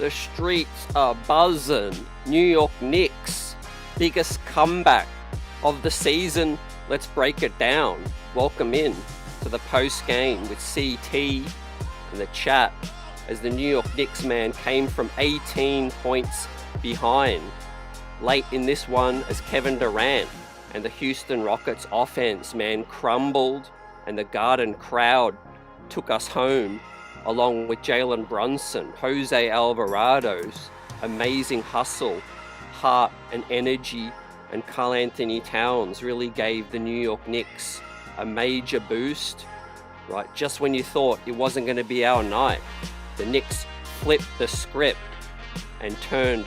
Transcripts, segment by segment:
The streets are buzzing. New York Knicks, biggest comeback of the season. Let's break it down. Welcome in to the post game with CT and the chat as the New York Knicks, man, came from 18 points behind late in this one as Kevin Durant and the Houston Rockets offense, man, crumbled, and the Garden crowd took us home, along with Jalen Brunson, Jose Alvarado's amazing hustle, heart and energy, and Karl Anthony Towns really gave the New York Knicks a major boost, right? Just when you thought it wasn't going to be our night, the Knicks flipped the script and turned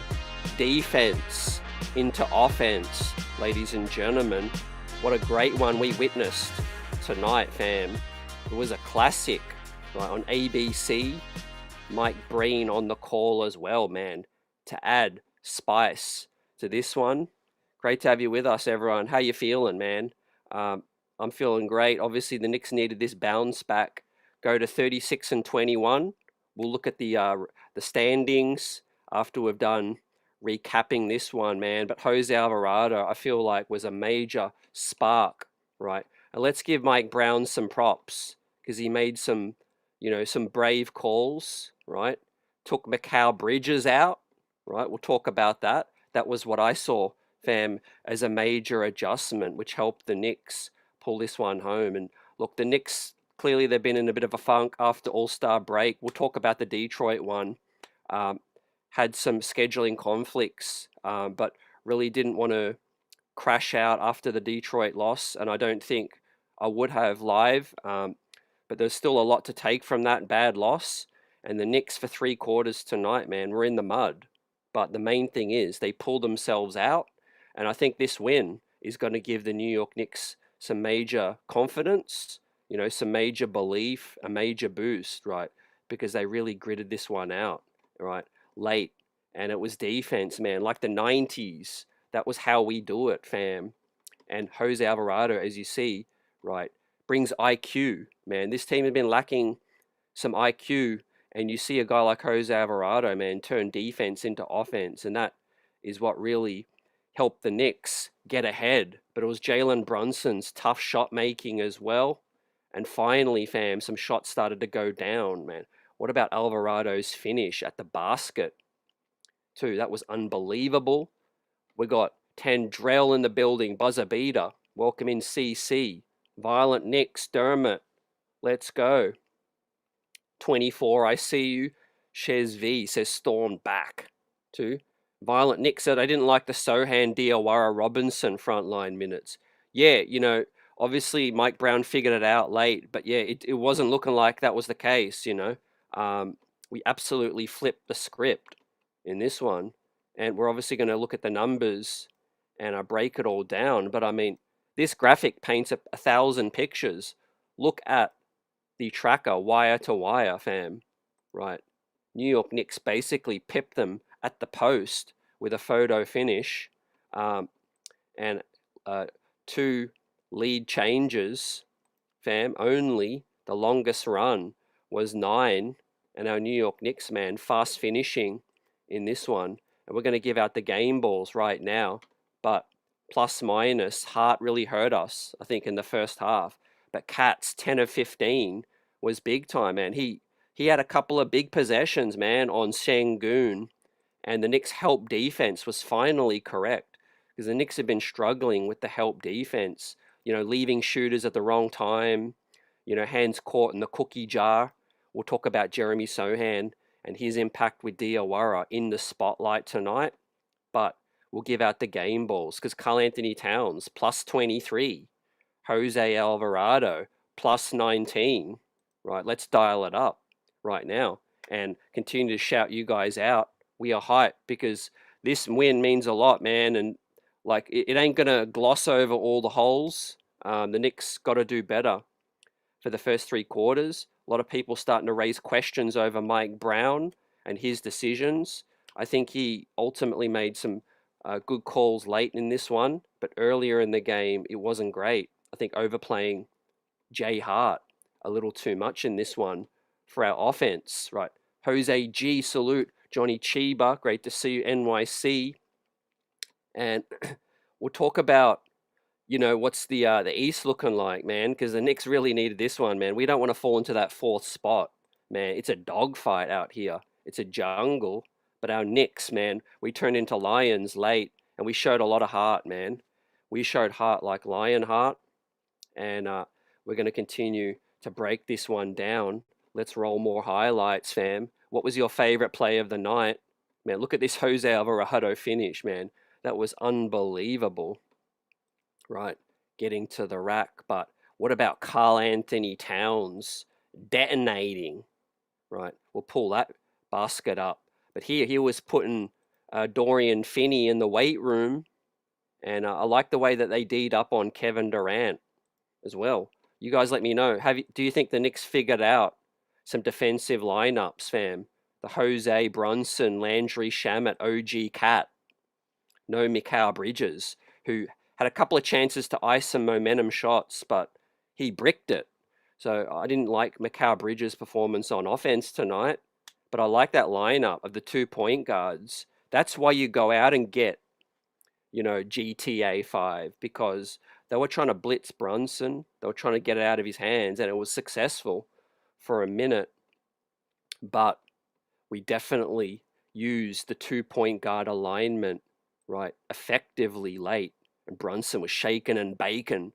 defense into offense, ladies and gentlemen. What a great one we witnessed tonight, fam. It was a classic. Right, on ABC, Mike Breen on the call as well, man, to add spice to this one. Great to have you with us, everyone. How you feeling, man? I'm feeling great. Obviously, the Knicks needed this bounce back. Go to 36-21. We'll look at the standings after we've done recapping this one, man. But Jose Alvarado, I feel like, was a major spark, right? And let's give Mike Brown some props because he made some brave calls, right? Took Mikal Bridges out, right? We'll talk about that. That was what I saw, fam, as a major adjustment, which helped the Knicks pull this one home. And look, the Knicks, clearly they've been in a bit of a funk after All-Star break. We'll talk about the Detroit one. Had some scheduling conflicts, but really didn't want to crash out after the Detroit loss. And I don't think I would have live. But there's still a lot to take from that bad loss. And the Knicks for 3 quarters tonight, man, were in the mud. But the main thing is they pulled themselves out. And I think this win is going to give the New York Knicks some major confidence, some major belief, a major boost, right? Because they really gritted this one out, right? Late. And it was defense, man, like the 90s. That was how we do it, fam. And Jose Alvarado, as you see, right, brings IQ, man. This team had been lacking some IQ, and you see a guy like Jose Alvarado, man, turn defense into offense, and that is what really helped the Knicks get ahead. But it was Jalen Brunson's tough shot making as well. And finally, fam, some shots started to go down, man. What about Alvarado's finish at the basket, too? That was unbelievable. We got Tandrell in the building, buzzer beater. Welcome in, CC. Violent Knicks, Dermot. Let's go. 24, I see you. Shez V says Storm back. Too. Violent Knicks said I didn't like the Sohan Diawara Robinson frontline minutes. Yeah, obviously Mike Brown figured it out late, but yeah, it wasn't looking like that was the case, We absolutely flipped the script in this one. And we're obviously going to look at the numbers and I break it all down. But I mean, this graphic paints 1,000 pictures. Look at the tracker wire to wire, fam. Right. New York Knicks basically pipped them at the post with a photo finish. And 2 lead changes, fam. Only the longest run was 9. And our New York Knicks, man, fast finishing in this one. And we're going to give out the game balls right now. But plus minus, Hart really hurt us, I think, in the first half. But Cat's 10 of 15 was big time, man. He had a couple of big possessions, man, on Sengun. And the Knicks' help defense was finally correct. Because the Knicks have been struggling with the help defense. Leaving shooters at the wrong time. Hands caught in the cookie jar. We'll talk about Jeremy Sohan and his impact with Diawara in the spotlight tonight. But we'll give out the game balls because Karl Anthony Towns, plus 23. Jose Alvarado, plus 19. Right, let's dial it up right now and continue to shout you guys out. We are hyped because this win means a lot, man. And like, it ain't going to gloss over all the holes. The Knicks got to do better for the first 3 quarters. A lot of people starting to raise questions over Mike Brown and his decisions. I think he ultimately made some good calls late in this one, but earlier in the game, it wasn't great. I think overplaying Jay Hart a little too much in this one for our offense, right? Jose G, salute. Johnny Chiba, great to see you, NYC. And we'll talk about, what's the East looking like, man, because the Knicks really needed this one, man. We don't want to fall into that fourth spot, man. It's a dogfight out here. It's a jungle. But our Knicks, man, we turned into lions late, and we showed a lot of heart, man. We showed heart like lion heart, and we're going to continue to break this one down. Let's roll more highlights, fam. What was your favorite play of the night? Man, look at this Jose Alvarado finish, man. That was unbelievable. Right, getting to the rack. But what about Karl Anthony Towns detonating? Right, we'll pull that basket up. But here he was putting Dorian Finney in the weight room, and I like the way that they D'd up on Kevin Durant as well. You guys let me know. Do you think the Knicks figured out some defensive lineups, fam? The Jose, Brunson, Landry, Shamet, OG, Cat. No Mikal Bridges, who had a couple of chances to ice some momentum shots, but he bricked it. So I didn't like Mikal Bridges' performance on offense tonight, but I like that lineup of the 2 point guards. That's why you go out and get, GTA 5, because they were trying to blitz Brunson. They were trying to get it out of his hands, and it was successful for a minute. But we definitely used the 2 point guard alignment, right, effectively late. And Brunson was shaking and baking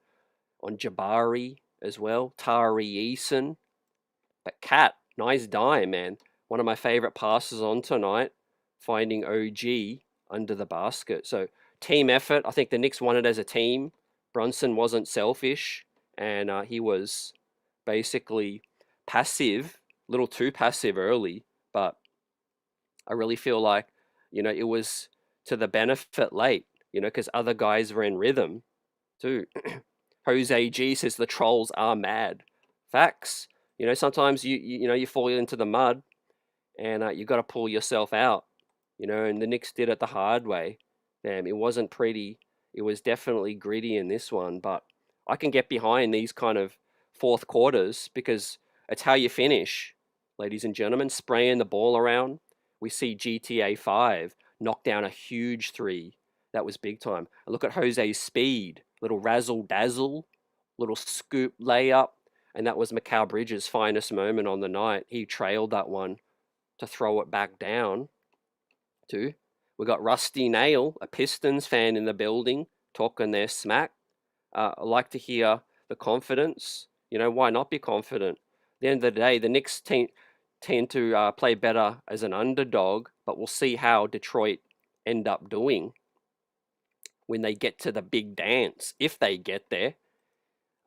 on Jabari as well, Tari Eason. But Cat, nice dime, man. One of my favorite passes on tonight, finding OG under the basket. So team effort. I think the Knicks won it as a team. Brunson wasn't selfish, and he was basically passive, a little too passive early. But I really feel like, it was to the benefit late, because other guys were in rhythm too. Jose G says the trolls are mad. Facts. Sometimes you fall into the mud, and you got to pull yourself out. And the Knicks did it the hard way. Damn, it wasn't pretty. It was definitely gritty in this one, but I can get behind these kind of fourth quarters because it's how you finish, ladies and gentlemen. Spraying the ball around. We see GTA 5 knock down a huge three. That was big time. And look at Jose's speed. Little razzle dazzle, little scoop layup. And that was Mikal Bridges' finest moment on the night. He trailed that one to throw it back down to. We got Rusty Nail, a Pistons fan in the building, talking their smack. I like to hear the confidence. Why not be confident? At the end of the day, the Knicks tend to play better as an underdog, but we'll see how Detroit end up doing when they get to the big dance, if they get there.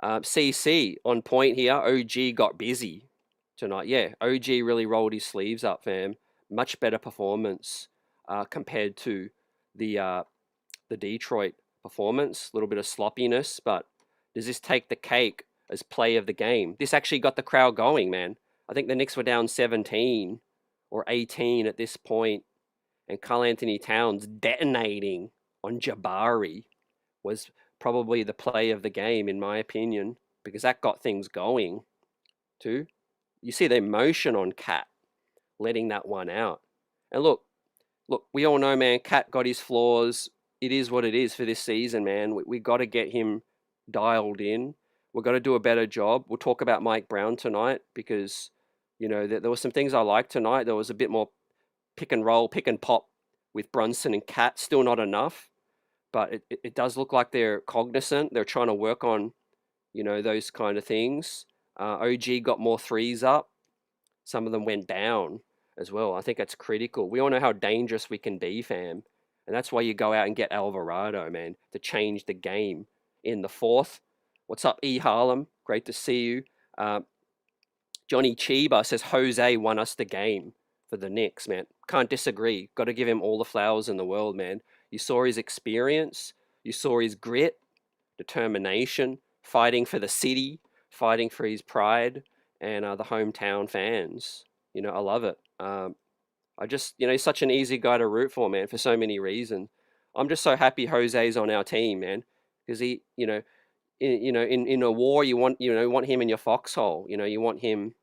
CC on point here. OG got busy tonight. Yeah, OG really rolled his sleeves up, fam. Much better performance compared to the Detroit performance. A little bit of sloppiness, but does this take the cake as play of the game? This actually got the crowd going, man. I think the Knicks were down 17 or 18 at this point, and Karl Anthony Towns detonating on Jabari was probably the play of the game, in my opinion, because that got things going too. You see the emotion on Cat letting that one out. And look, we all know, man, Cat got his flaws. It is what it is for this season, man. We got to get him dialed in. We've got to do a better job. We'll talk about Mike Brown tonight because, there were some things I liked tonight. There was a bit more pick and roll, pick and pop with Brunson and Cat. Still not enough, but it does look like they're cognizant. They're trying to work on, those kind of things. OG got more threes up. Some of them went down as well. I think that's critical. We all know how dangerous we can be, fam. And that's why you go out and get Alvarado, man, to change the game in the fourth. What's up, E. Harlem? Great to see you. Johnny Chiba says Jose won us the game for the Knicks, man. Can't disagree. Got to give him all the flowers in the world, man. You saw his experience. You saw his grit, determination, fighting for the city, fighting for his pride, and the hometown fans. I love it. I just, he's such an easy guy to root for, man, for so many reasons. I'm just so happy Jose's on our team, man, because he, in a war, you want him in your foxhole. You want him,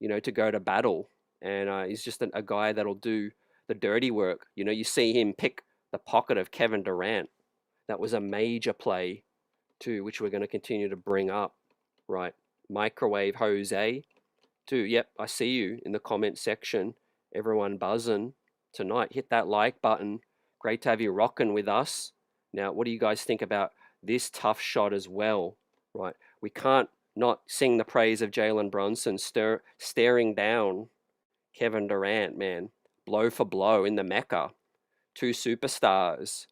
to go to battle, and he's just a guy that'll do the dirty work. You know, you see him pick the pocket of Kevin Durant. That was a major play too, which we're going to continue to bring up, right? Microwave Jose too. Yep, I see you in the comment section. Everyone buzzing tonight. Hit that like button. Great to have you rocking with us. Now, what do you guys think about this tough shot as well, right? We can't not sing the praise of Jalen Brunson staring down Kevin Durant, man. Blow for blow in the Mecca. Two superstars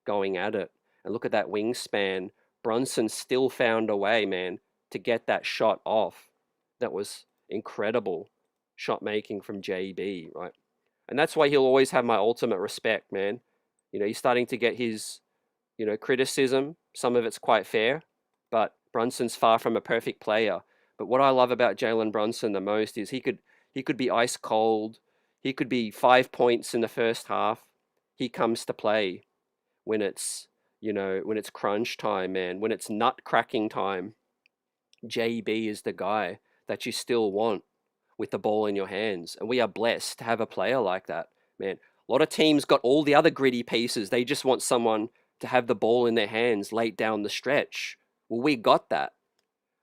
going at it. And look at that wingspan. Brunson still found a way, man, to get that shot off. That was incredible shot making from JB, right? And that's why he'll always have my ultimate respect, man. You know, he's starting to get his, you know, criticism. Some of it's quite fair, but Brunson's far from a perfect player. But what I love about Jalen Brunson the most is he could be ice cold. He could be 5 points in the first half. He comes to play when it's, you know, when it's crunch time, man. When it's nut cracking time, JB is the guy that you still want with the ball in your hands. And we are blessed to have a player like that, man. A lot of teams got all the other gritty pieces. They just want someone to have the ball in their hands late down the stretch. Well, we got that.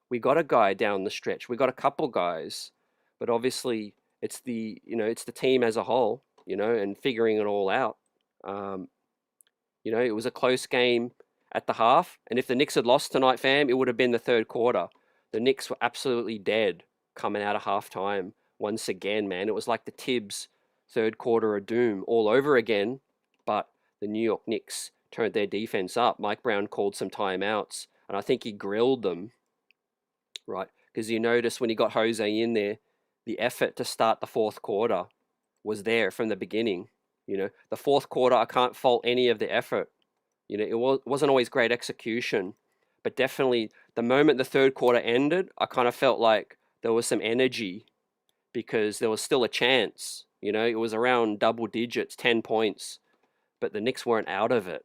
We got a guy down the stretch. We got a couple guys, but obviously it's the, you know, it's the team as a whole, you know, and figuring it all out. You know, it was a close game at the half, and if the Knicks had lost tonight, fam, it would have been the third quarter. The Knicks were absolutely dead coming out of halftime once again, man. It was like the Tibbs third quarter of doom all over again, but the New York Knicks turned their defense up. Mike Brown called some timeouts, and I think he grilled them, right? Because you notice when he got Jose in there, the effort to start the fourth quarter was there from the beginning. You know, the fourth quarter, I can't fault any of the effort. You know, it wasn't always great execution, but definitely the moment the third quarter ended, I kind of felt like there was some energy because there was still a chance. You know, it was around double digits, 10 points, but the Knicks weren't out of it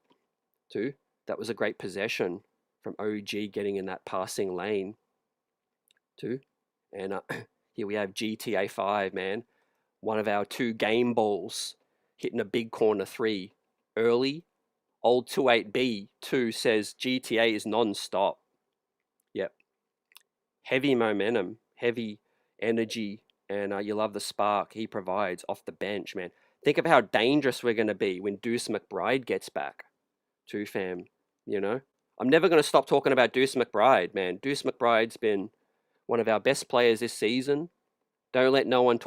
too. That was a great possession from OG getting in that passing lane too. And here we have GTA 5, man. One of our two game balls hitting a big corner three early. Old 28B2 says GTA is non-stop. Yep. Heavy momentum, heavy energy, and you love the spark he provides off the bench, man. Think of how dangerous we're going to be when Deuce McBride gets back, too, fam. You know? I'm never going to stop talking about Deuce McBride, man. Deuce McBride's been one of our best players this season. Don't let no one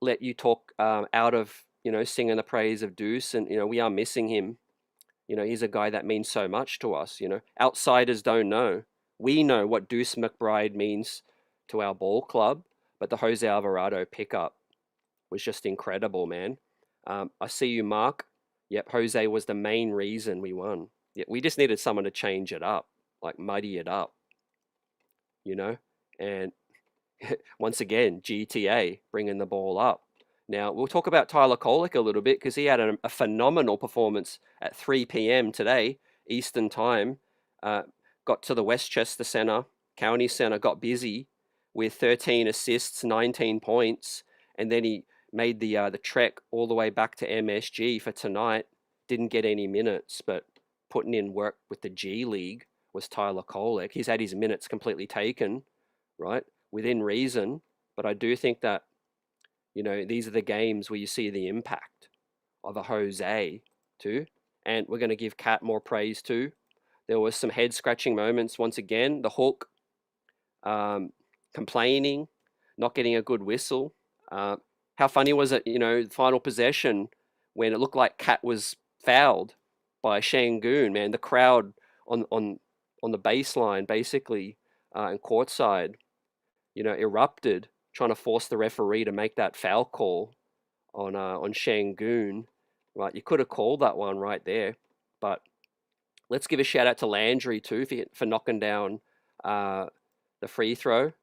let you talk out of, you know, singing the praise of Deuce. And, you know, we are missing him. You know, he's a guy that means so much to us, you know. Outsiders don't know. We know what Deuce McBride means to our ball club, but the Jose Alvarado pickup was just incredible, man. I see you, Mark. Yep, Jose was the main reason we won. Yeah, we just needed someone to change it up, like muddy it up, you know. And once again, GTA bringing the ball up. Now, we'll talk about Tyler Kolek a little bit because he had a phenomenal performance at 3 p.m. today, Eastern Time. Got to the Westchester Center, County Center, got busy with 13 assists, 19 points, and then he made the trek all the way back to MSG for tonight. Didn't get any minutes, but putting in work with the G League was Tyler Kolek. He's had his minutes completely taken, right? Within reason, but I do think that, you know, these are the games where you see the impact of a Jose too. And we're going to give Cat more praise too. There was some head-scratching moments once again. The hook, complaining, not getting a good whistle. How funny was it, you know, the final possession when it looked like Cat was fouled by Şengün, man. The crowd on the baseline, basically, and courtside, you know, erupted, trying to force the referee to make that foul call on Şengün. Right, you could have called that one right there, but let's give a shout out to Landry too for knocking down the free throw.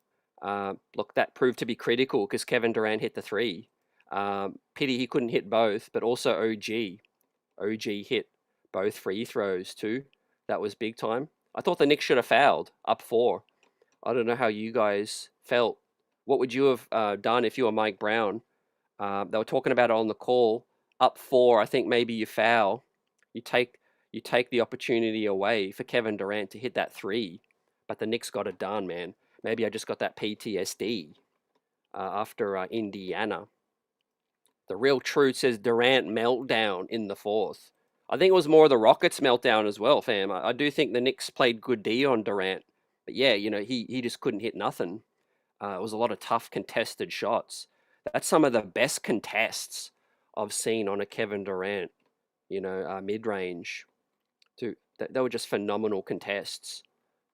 Look, that proved to be critical because Kevin Durant hit the three. Pity he couldn't hit both, but also OG hit both free throws too. That was big time. I thought the Knicks should have fouled up 4. I don't know how you guys felt. What would you have done if you were Mike Brown? They were talking about it on the call. Up 4, I think maybe you foul. You take the opportunity away for Kevin Durant to hit that 3, but the Knicks got it done, man. Maybe I just got that PTSD after Indiana. The Real Truth says Durant meltdown in the 4th. I think it was more the Rockets meltdown as well, fam. I do think the Knicks played good D on Durant, but yeah, he just couldn't hit nothing. It was a lot of tough contested shots. That's some of the best contests I've seen on a Kevin Durant, mid range. Too, they were just phenomenal contests.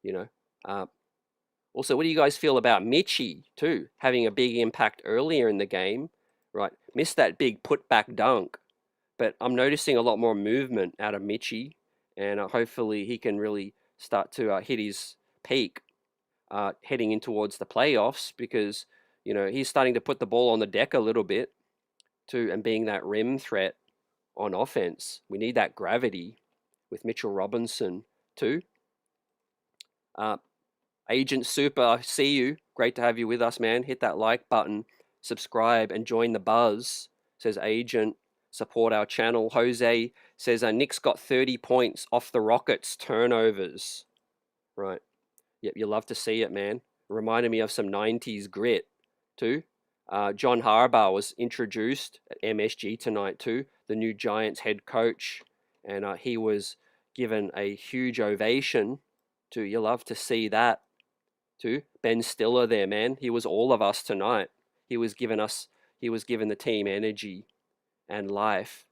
You know. Also, what do you guys feel about Mitchie too, having a big impact earlier in the game? Right, missed that big putback dunk, but I'm noticing a lot more movement out of Mitchie, and hopefully he can really start to hit his peak heading in towards the playoffs, because he's starting to put the ball on the deck a little bit too, and being that rim threat on offense. We need that gravity with Mitchell Robinson too. Agent Super, I see you. Great to have you with us, man. Hit that like button, subscribe, and join the buzz. Says Agent, support our channel. Jose says Knicks got 30 points off the Rockets turnovers. Right. Yep, you love to see it, man. Reminded me of some 90s grit too. John Harbaugh was introduced at MSG tonight too, the new Giants head coach, and he was given a huge ovation too. You love to see that too. Ben Stiller there, man. He was all of us tonight. He was giving the team energy and life.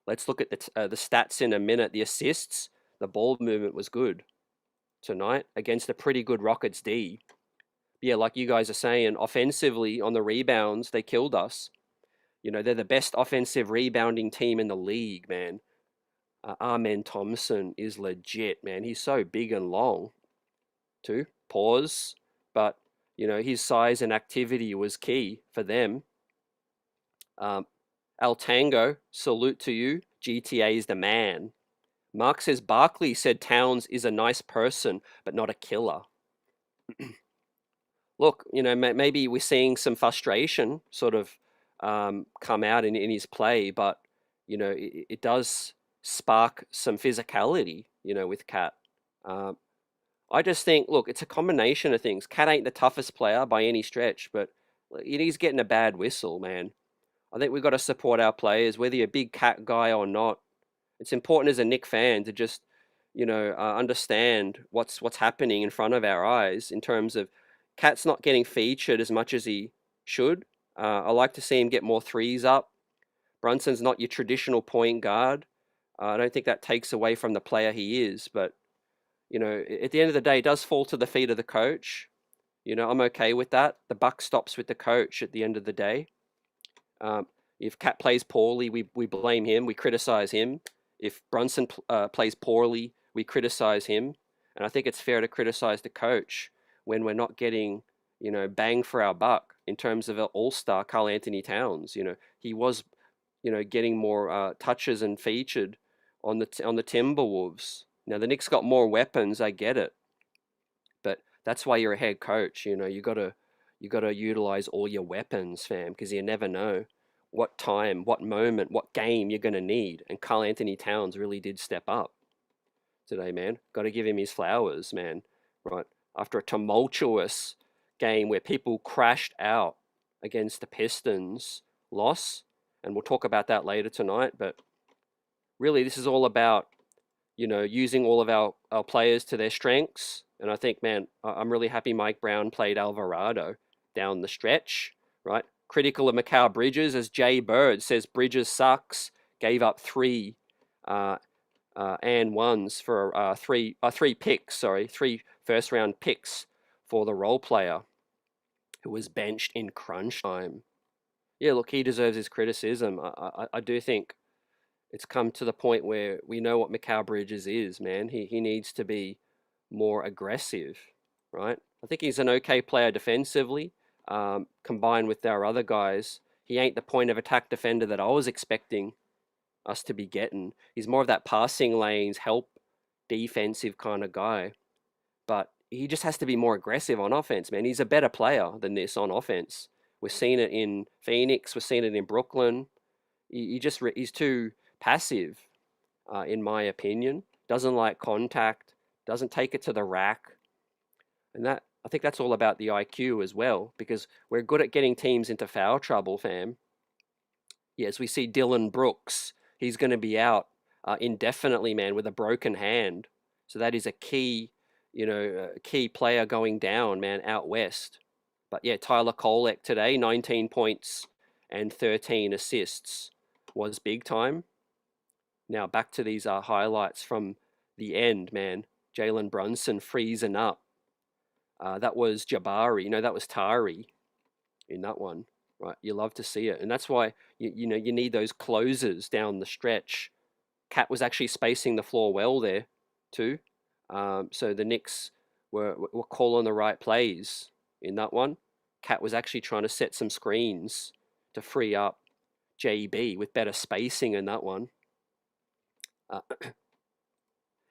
Let's look at the stats in a minute. The assists, the ball movement was good tonight against a pretty good Rockets D. Yeah, like you guys are saying, offensively on the rebounds, they killed us. They're the best offensive rebounding team in the league, man. Amen Thompson is legit, man. He's so big and long, too. Pause. But, his size and activity was key for them. Al Tango, salute to you. GTA is the man. Mark says Barkley said Towns is a nice person, but not a killer. Look, maybe we're seeing some frustration sort of come out in his play, but, it does spark some physicality, with Cat. I just think, look, it's a combination of things. Cat ain't the toughest player by any stretch, but he's getting a bad whistle, man. I think we've got to support our players, whether you're a big Cat guy or not. It's important as a Knick fan to just, understand what's happening in front of our eyes in terms of Cat's not getting featured as much as he should. I like to see him get more threes up. Brunson's not your traditional point guard. I don't think that takes away from the player he is, but at the end of the day, it does fall to the feet of the coach. I'm okay with that. The buck stops with the coach at the end of the day. If Cat plays poorly, we blame him. We criticize him. If Brunson plays poorly, we criticize him. And I think it's fair to criticize the coach when we're not getting, bang for our buck in terms of an all-star Karl Anthony Towns. He was, getting more touches and featured on the Timberwolves. Now the Knicks got more weapons, I get it, but that's why you're a head coach. You gotta utilize all your weapons, fam, because you never know what time, what moment, what game you're gonna need. And Karl Anthony Towns really did step up today, man. Got to give him his flowers, man. Right after a tumultuous game where people crashed out against the Pistons loss, and we'll talk about that later tonight. But really, this is all about using all of our players to their strengths. And I think, man, I'm really happy Mike Brown played Alvarado down the stretch, right? Critical of Mikal Bridges, as Jay Bird says, Bridges sucks, gave up three and ones for three first-round picks for the role player who was benched in crunch time. Yeah, look, he deserves his criticism. I do think it's come to the point where we know what Mikal Bridges is, man. He needs to be more aggressive, right? I think he's an okay player defensively, combined with our other guys. He ain't the point of attack defender that I was expecting us to be getting. He's more of that passing lanes, help defensive kind of guy. But he just has to be more aggressive on offense, man. He's a better player than this on offense. We've seen it in Phoenix. We've seen it in Brooklyn. He's too passive, in my opinion. Doesn't like contact. Doesn't take it to the rack, and I think that's all about the IQ as well, because we're good at getting teams into foul trouble, fam. Yes, we see Dylan Brooks. He's going to be out indefinitely, man, with a broken hand. So that is a key, key player going down, man, out west. But yeah, Tyler Kolek today, 19 points and 13 assists, was big time. Now back to these highlights from the end, man. Jalen Brunson freezing up. That was Jabari. No, that was Tari in that one. Right, you love to see it, and that's why you need those closers down the stretch. Cat was actually spacing the floor well there, too. So the Knicks were calling the right plays in that one. Cat was actually trying to set some screens to free up JB with better spacing in that one.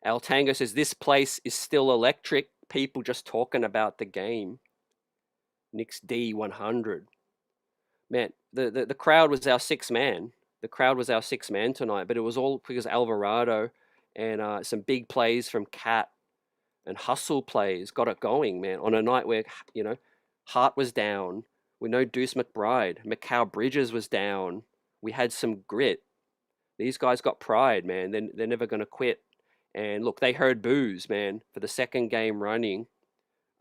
Al Tango says this place is still electric. People just talking about the game. Knicks D100. Man, the crowd was our sixth man. The crowd was our sixth man tonight, but it was all because Alvarado and some big plays from Cat and hustle plays got it going, man, on a night where, Hart was down. We know Deuce McBride. Mikal Bridges was down. We had some grit. These guys got pride, man. They're never going to quit. And look, they heard boos, man, for the second game running.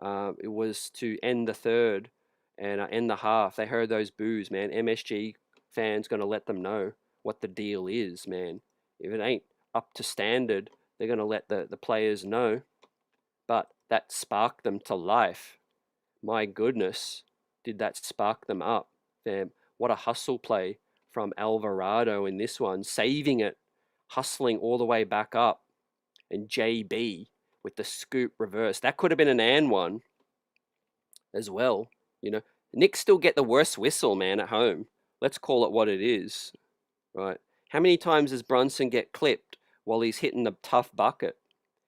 It was to end the third and end the half. They heard those boos, man. MSG fans going to let them know what the deal is, man. If it ain't up to standard, they're going to let the players know. But that sparked them to life. My goodness, did that spark them up, fam. What a hustle play from Alvarado in this one, saving it, hustling all the way back up. And JB with the scoop reverse. That could have been an and one as well. Knicks still get the worst whistle, man, at home. Let's call it what it is, right? How many times does Brunson get clipped while he's hitting the tough bucket?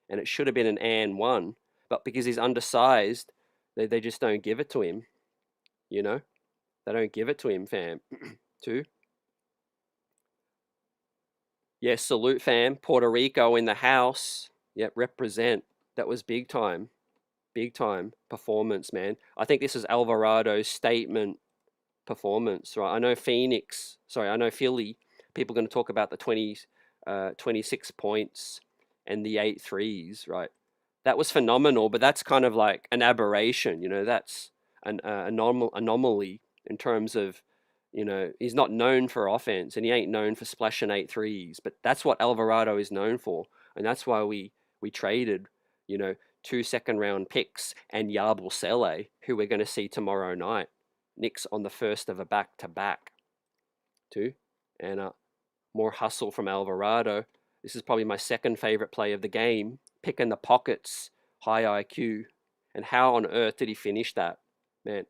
And it should have been an and one. But because he's undersized, they just don't give it to him, They don't give it to him, fam, too. Yeah, salute, fam. Puerto Rico in the house. Yep, represent. That was big time. Big time performance, man. I think this is Alvarado's statement performance, right? I know Philly, people are going to talk about the 26 points and the 8 threes, right? That was phenomenal, but that's kind of like an aberration, that's an anomaly in terms of, he's not known for offense and he ain't known for splashing 8 threes, but that's what Alvarado is known for. And that's why we traded, 2 second-round picks and Yabel Sele, who we're going to see tomorrow night. Knicks on the first of a back-to-back, too. And more hustle from Alvarado. This is probably my second favorite play of the game. Picking the pockets, high IQ. And how on earth did he finish that? Man,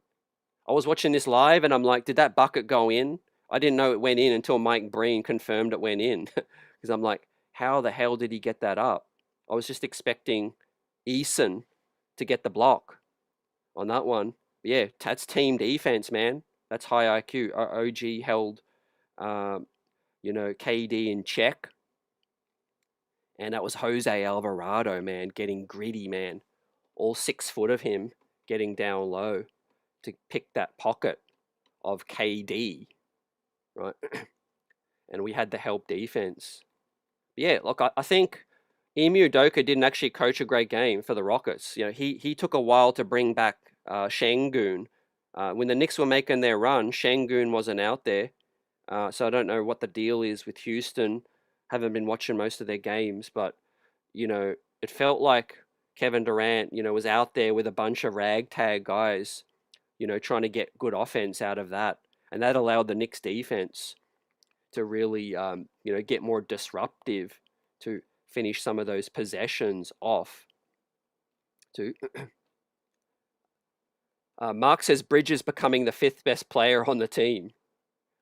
I was watching this live and I'm like, did that bucket go in? I didn't know it went in until Mike Breen confirmed it went in. Because I'm like, how the hell did he get that up? I was just expecting Eason to get the block on that one. But yeah, that's team defense, man. That's high IQ. Our OG held, KD in check. And that was Jose Alvarado, man, getting gritty, man. All 6 foot of him getting down low to pick that pocket of KD, right? And we had the help defense. Yeah, look, I think Emu Udoka didn't actually coach a great game for the Rockets. He took a while to bring back Şengün. When the Knicks were making their run, Şengün wasn't out there. So I don't know what the deal is with Houston. Haven't been watching most of their games, but, it felt like Kevin Durant, was out there with a bunch of ragtag guys, trying to get good offense out of that. And that allowed the Knicks defense to really, get more disruptive to finish some of those possessions off. Too. Mark says Bridges becoming the 5th best player on the team.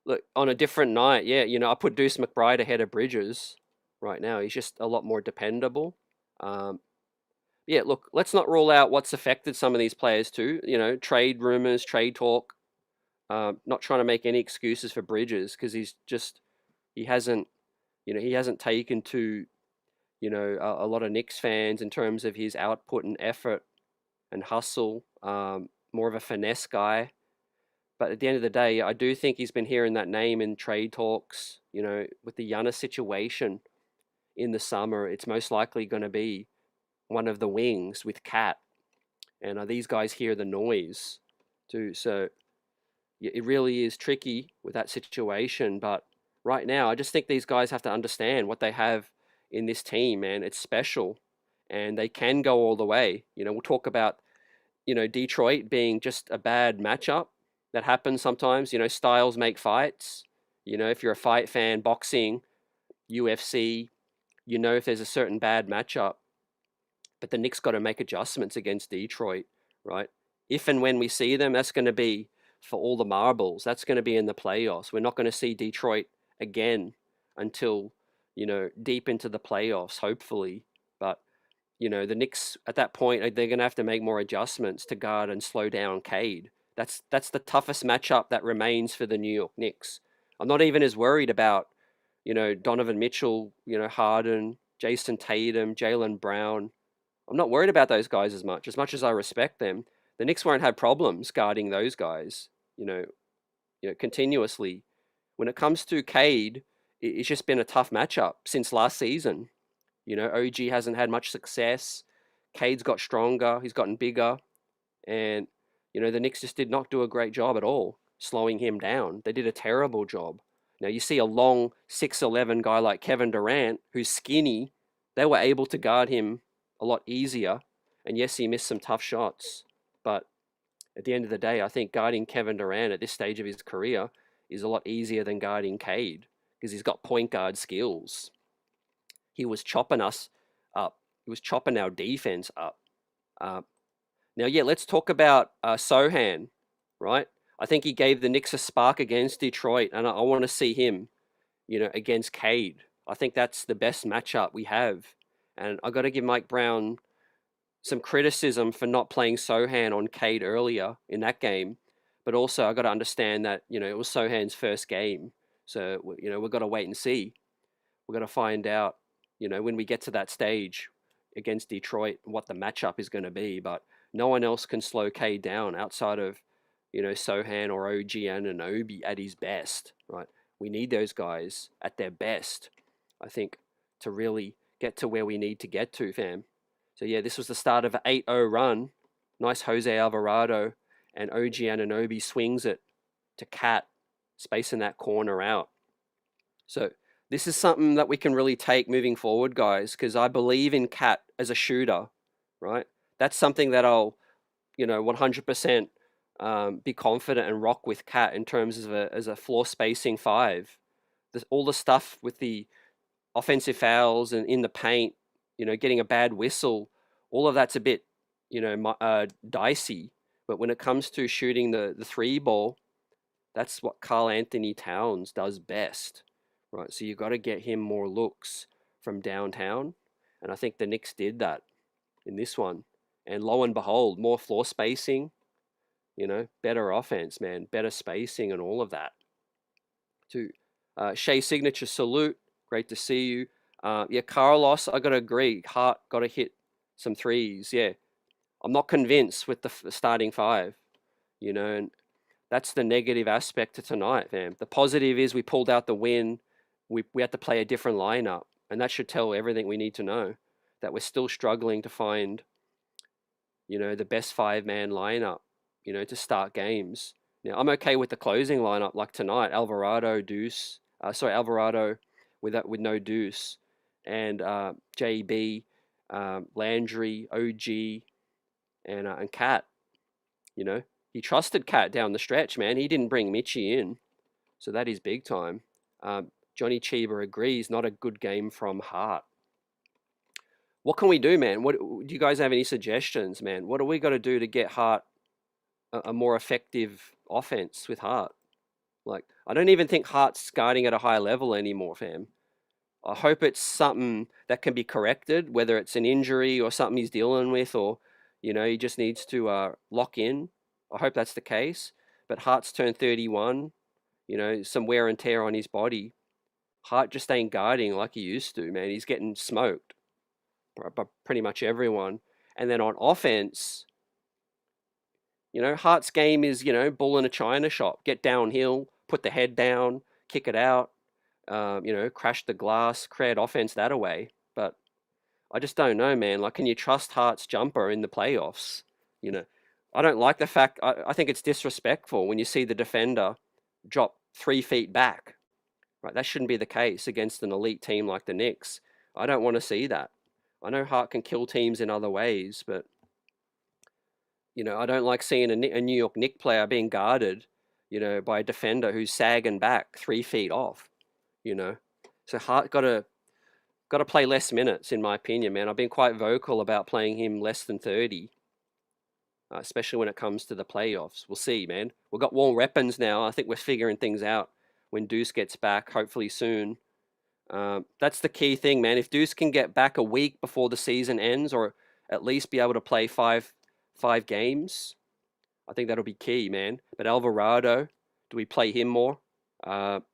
Look, on a different night, yeah, I put Deuce McBride ahead of Bridges right now. He's just a lot more dependable. Yeah, look, let's not rule out what's affected some of these players too. Trade rumors, trade talk. Not trying to make any excuses for Bridges because he hasn't he hasn't taken to a lot of Knicks fans in terms of his output and effort and hustle. More of a finesse guy. But at the end of the day, I do think he's been hearing that name in trade talks. With the Giannis situation in the summer, it's most likely going to be one of the wings with Cat. And these guys hear the noise too. So it really is tricky with that situation. But right now, I just think these guys have to understand what they have in this team, man. It's special and they can go all the way. We'll talk about, Detroit being just a bad matchup. That happens sometimes. Styles make fights. If you're a fight fan, boxing, UFC, if there's a certain bad matchup, but the Knicks got to make adjustments against Detroit, right? If and when we see them, that's going to be for all the marbles. That's going to be in the playoffs. We're not going to see Detroit again until, deep into the playoffs, hopefully. But, the Knicks at that point, they're going to have to make more adjustments to guard and slow down Cade. That's the toughest matchup that remains for the New York Knicks. I'm not even as worried about, Donovan Mitchell, Harden, Jason Tatum, Jaylen Brown. I'm not worried about those guys as much as I respect them. The Knicks won't have problems guarding those guys, continuously. When it comes to Cade, it's just been a tough matchup since last season. OG hasn't had much success. Cade's got stronger. He's gotten bigger. And, the Knicks just did not do a great job at all slowing him down. They did a terrible job. Now, you see a long 6'11" guy like Kevin Durant, who's skinny. They were able to guard him a lot easier. And yes, he missed some tough shots. But at the end of the day, I think guarding Kevin Durant at this stage of his career is a lot easier than guarding Cade because he's got point guard skills. He was chopping us up. He was chopping our defense up. Now, yeah, let's talk about Sohan, right? I think he gave the Knicks a spark against Detroit, and I want to see him, against Cade. I think that's the best matchup we have. And I got to give Mike Brown some criticism for not playing Sohan on Cade earlier in that game. But also, I got to understand that, it was Sohan's first game. So, we've got to wait and see. We've got to find out, when we get to that stage against Detroit, what the matchup is going to be. But no one else can slow Cade down outside of, Sohan or OG Anunoby at his best, right? We need those guys at their best, I think, to really get to where we need to get to, fam. So, yeah, this was the start of an 8-0 run. Nice Jose Alvarado, and OG Anunoby swings it to Cat, spacing that corner out. So this is something that we can really take moving forward, guys, because I believe in Cat as a shooter, right? That's something that I'll, 100% be confident and rock with Cat in terms of as a floor spacing five. All the stuff with the offensive fouls and in the paint, getting a bad whistle, all of that's a bit, dicey. But when it comes to shooting the three ball, that's what Karl Anthony Towns does best, right? So you've got to get him more looks from downtown. And I think the Knicks did that in this one. And lo and behold, more floor spacing, better offense, man, better spacing and all of that. To Shea Signature, salute. Great to see you. Yeah, Carlos, I got to agree. Hart got to hit some threes. Yeah, I'm not convinced with the starting five, and that's the negative aspect to tonight, fam. The positive is we pulled out the win. We had to play a different lineup, and that should tell everything we need to know, that we're still struggling to find, the best five-man lineup, to start games. Now, I'm okay with the closing lineup like tonight, Alvarado with no Deuce, and JB, Landry, OG, and Cat. He trusted Cat down the stretch, man. He didn't bring Mitchie in, so that is big time. Johnny Cheever agrees, not a good game from Hart. What can we do, man? What do you guys have any suggestions, man? What do we got to do to get Hart a more effective offense with Hart? Like, I don't even think Hart's guarding at a high level anymore, fam. I hope it's something that can be corrected, whether it's an injury or something he's dealing with, or he just needs to lock in. I hope that's the case. But Hart's turned 31, some wear and tear on his body. Hart just ain't guarding like he used to, man. He's getting smoked by pretty much everyone. And then on offense, Hart's game is, bull in a china shop. Get downhill, put the head down, kick it out, crash the glass, create offense that away. But I just don't know, man. Like, can you trust Hart's jumper in the playoffs? I don't like the fact, I think it's disrespectful when you see the defender drop 3 feet back. Right, that shouldn't be the case against an elite team like the Knicks. I don't want to see that. I know Hart can kill teams in other ways, but I don't like seeing a New York Knicks player being guarded, by a defender who's sagging back 3 feet off. So Hart got to play less minutes, in my opinion, man. I've been quite vocal about playing him less than 30, especially when it comes to the playoffs. We'll see, man. We've got more weapons now. I think we're figuring things out when Deuce gets back, hopefully soon. That's the key thing, man. If Deuce can get back a week before the season ends, or at least be able to play five games, I think that'll be key, man. But Alvarado, do we play him more? Look,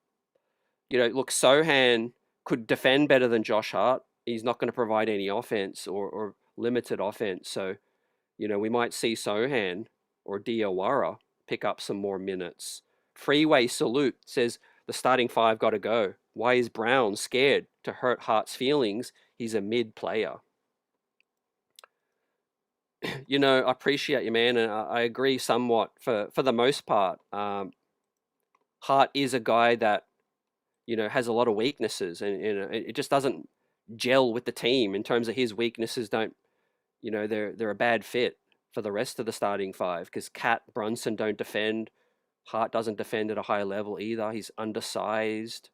Sohan could defend better than Josh Hart. He's not going to provide any offense or limited offense. So, we might see Sohan or Diawara pick up some more minutes. Freeway Salute says the starting 5 got to go. Why is Brown scared to hurt Hart's feelings? He's a mid player. I appreciate you, man, and I agree somewhat for the most part. Hart is a guy that, has a lot of weaknesses, and it just doesn't gel with the team in terms of his weaknesses. They're a bad fit for the rest of the starting 5 because Cat, Brunson don't defend. Hart doesn't defend at a high level either. He's undersized.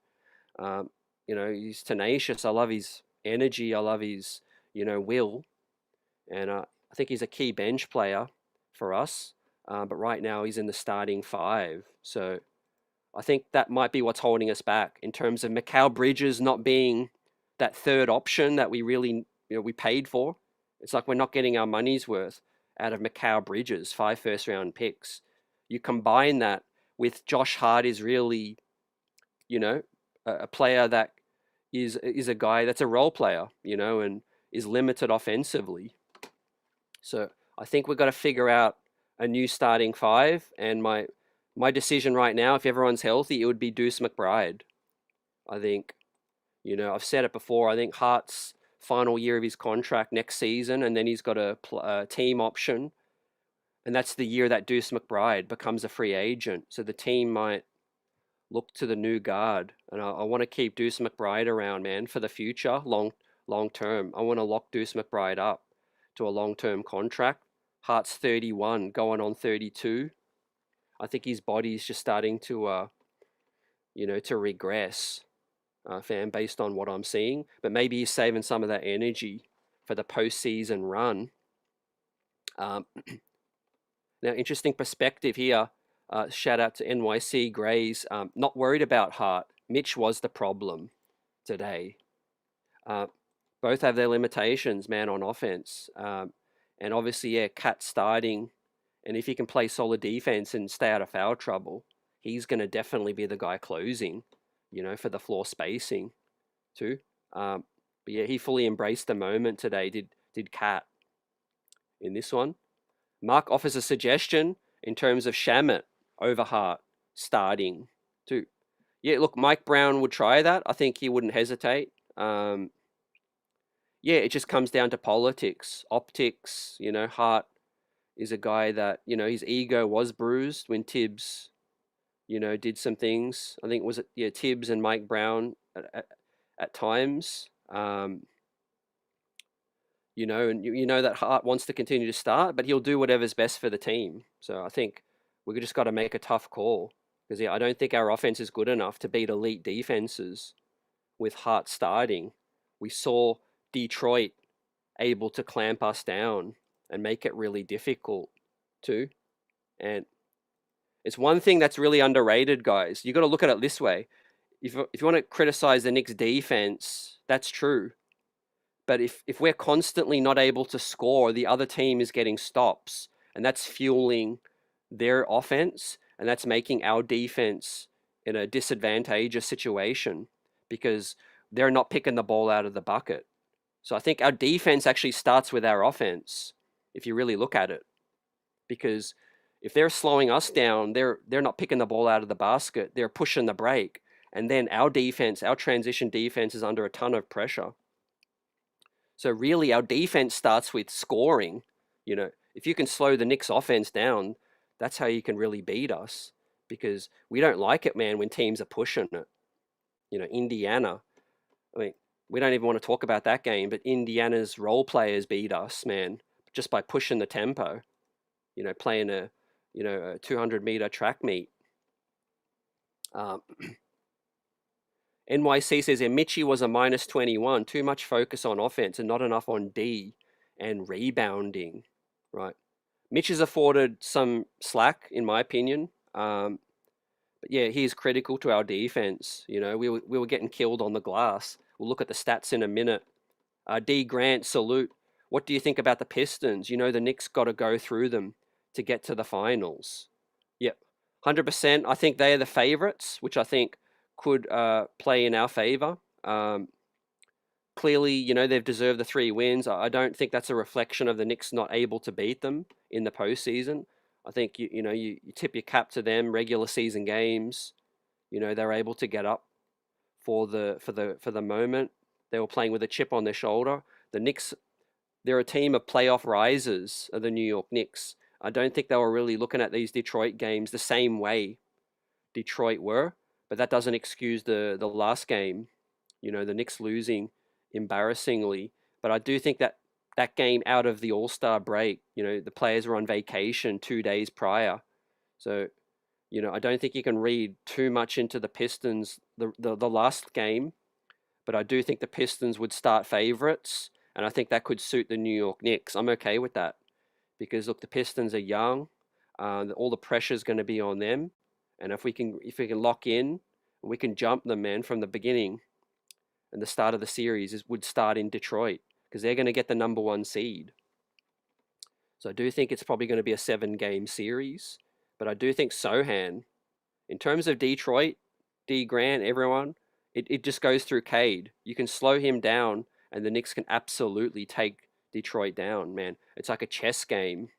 He's tenacious. I love his energy. I love his, will. And I think he's a key bench player for us. But right now he's in the starting 5. So I think that might be what's holding us back in terms of Mikal Bridges not being that third option that we really, we paid for. It's like we're not getting our money's worth out of Mikal Bridges, 5 first-round picks. You combine that with Josh Hart is really, a player that is a guy that's a role player, and is limited offensively. So I think we've got to figure out a new starting 5. And my decision right now, if everyone's healthy, it would be Deuce McBride. I think, I've said it before. I think Hart's final year of his contract next season, and then he's got a team option. And that's the year that Deuce McBride becomes a free agent. So the team might look to the new guard. And I want to keep Deuce McBride around, man, for the future, long term. I want to lock Deuce McBride up to a long-term contract. Hart's 31, going on 32. I think his body's just starting to, to regress, fam, based on what I'm seeing. But maybe he's saving some of that energy for the postseason run. Now, interesting perspective here. Shout out to NYC Grays. Not worried about Hart. Mitch was the problem today. Both have their limitations, man, on offense. And obviously, Cat starting. And if he can play solid defense and stay out of foul trouble, he's going to definitely be the guy closing, for the floor spacing too. But yeah, he fully embraced the moment today, did Cat in this one. Mark offers a suggestion in terms of Shamet over Hart starting too. Yeah, look, Mike Brown would try that. I think he wouldn't hesitate. Yeah, it just comes down to politics, optics. Hart is a guy that, his ego was bruised when Tibbs, did some things. I think was it Tibbs and Mike Brown at times. And that Hart wants to continue to start, but he'll do whatever's best for the team. So I think we just got to make a tough call because I don't think our offense is good enough to beat elite defenses with Hart starting. We saw Detroit able to clamp us down and make it really difficult too. And it's one thing that's really underrated, guys. You got to look at it this way. If you want to criticize the Knicks defense, that's true. But if we're constantly not able to score, the other team is getting stops, and that's fueling their offense. and that's making our defense in a disadvantageous situation because they're not picking the ball out of the bucket. So I think our defense actually starts with our offense, if you really look at it, because if they're slowing us down, they're not picking the ball out of the basket, they're pushing the break, and then our defense, our transition defense, is under a ton of pressure. So really, our defense starts with scoring. You know, if you can slow the Knicks offense down, that's how you can really beat us, because we don't like it, man, when teams are pushing it. You know, Indiana, I mean, we don't even want to talk about that game, but Indiana's role players beat us, man, just by pushing the tempo, you know, playing a 200-meter track meet. NYC says here, Mitchie was a -21. Too much focus on offense and not enough on D and rebounding, right? Mitch has afforded some slack, in my opinion. But yeah, he's critical to our defense. You know, we were getting killed on the glass. We'll look at the stats in a minute. D Grant, salute. What do you think about the Pistons? You know, the Knicks got to go through them to get to the finals. Yep, 100%. I think they are the favorites, which I think could play in our favor. Clearly, you know, they've deserved the 3 wins. I don't think that's a reflection of the Knicks not able to beat them in the postseason. I think you tip your cap to them. Regular season games, you know, they're able to get up for the moment. They were playing with a chip on their shoulder. The Knicks, they're a team of playoff risers, of the New York Knicks. I don't think they were really looking at these Detroit games the same way Detroit were, but that doesn't excuse the last game. You know, the Knicks losing embarrassingly. But I do think that that game out of the All-Star break, you know, the players were on vacation 2 days prior. So, you know, I don't think you can read too much into the Pistons, the last game, but I do think the Pistons would start favorites, and I think that could suit the New York Knicks. I'm okay with that because, look, the Pistons are young. All the pressure is going to be on them, and if we can lock in, we can jump them, man, from the beginning. And the start of the series would start in Detroit because they're going to get the #1 seed. So I do think it's probably going to be a 7-game series. But I do think Sohan, in terms of Detroit, D Grant, everyone, it just goes through Cade. You can slow him down, and the Knicks can absolutely take Detroit down, man. It's like a chess game,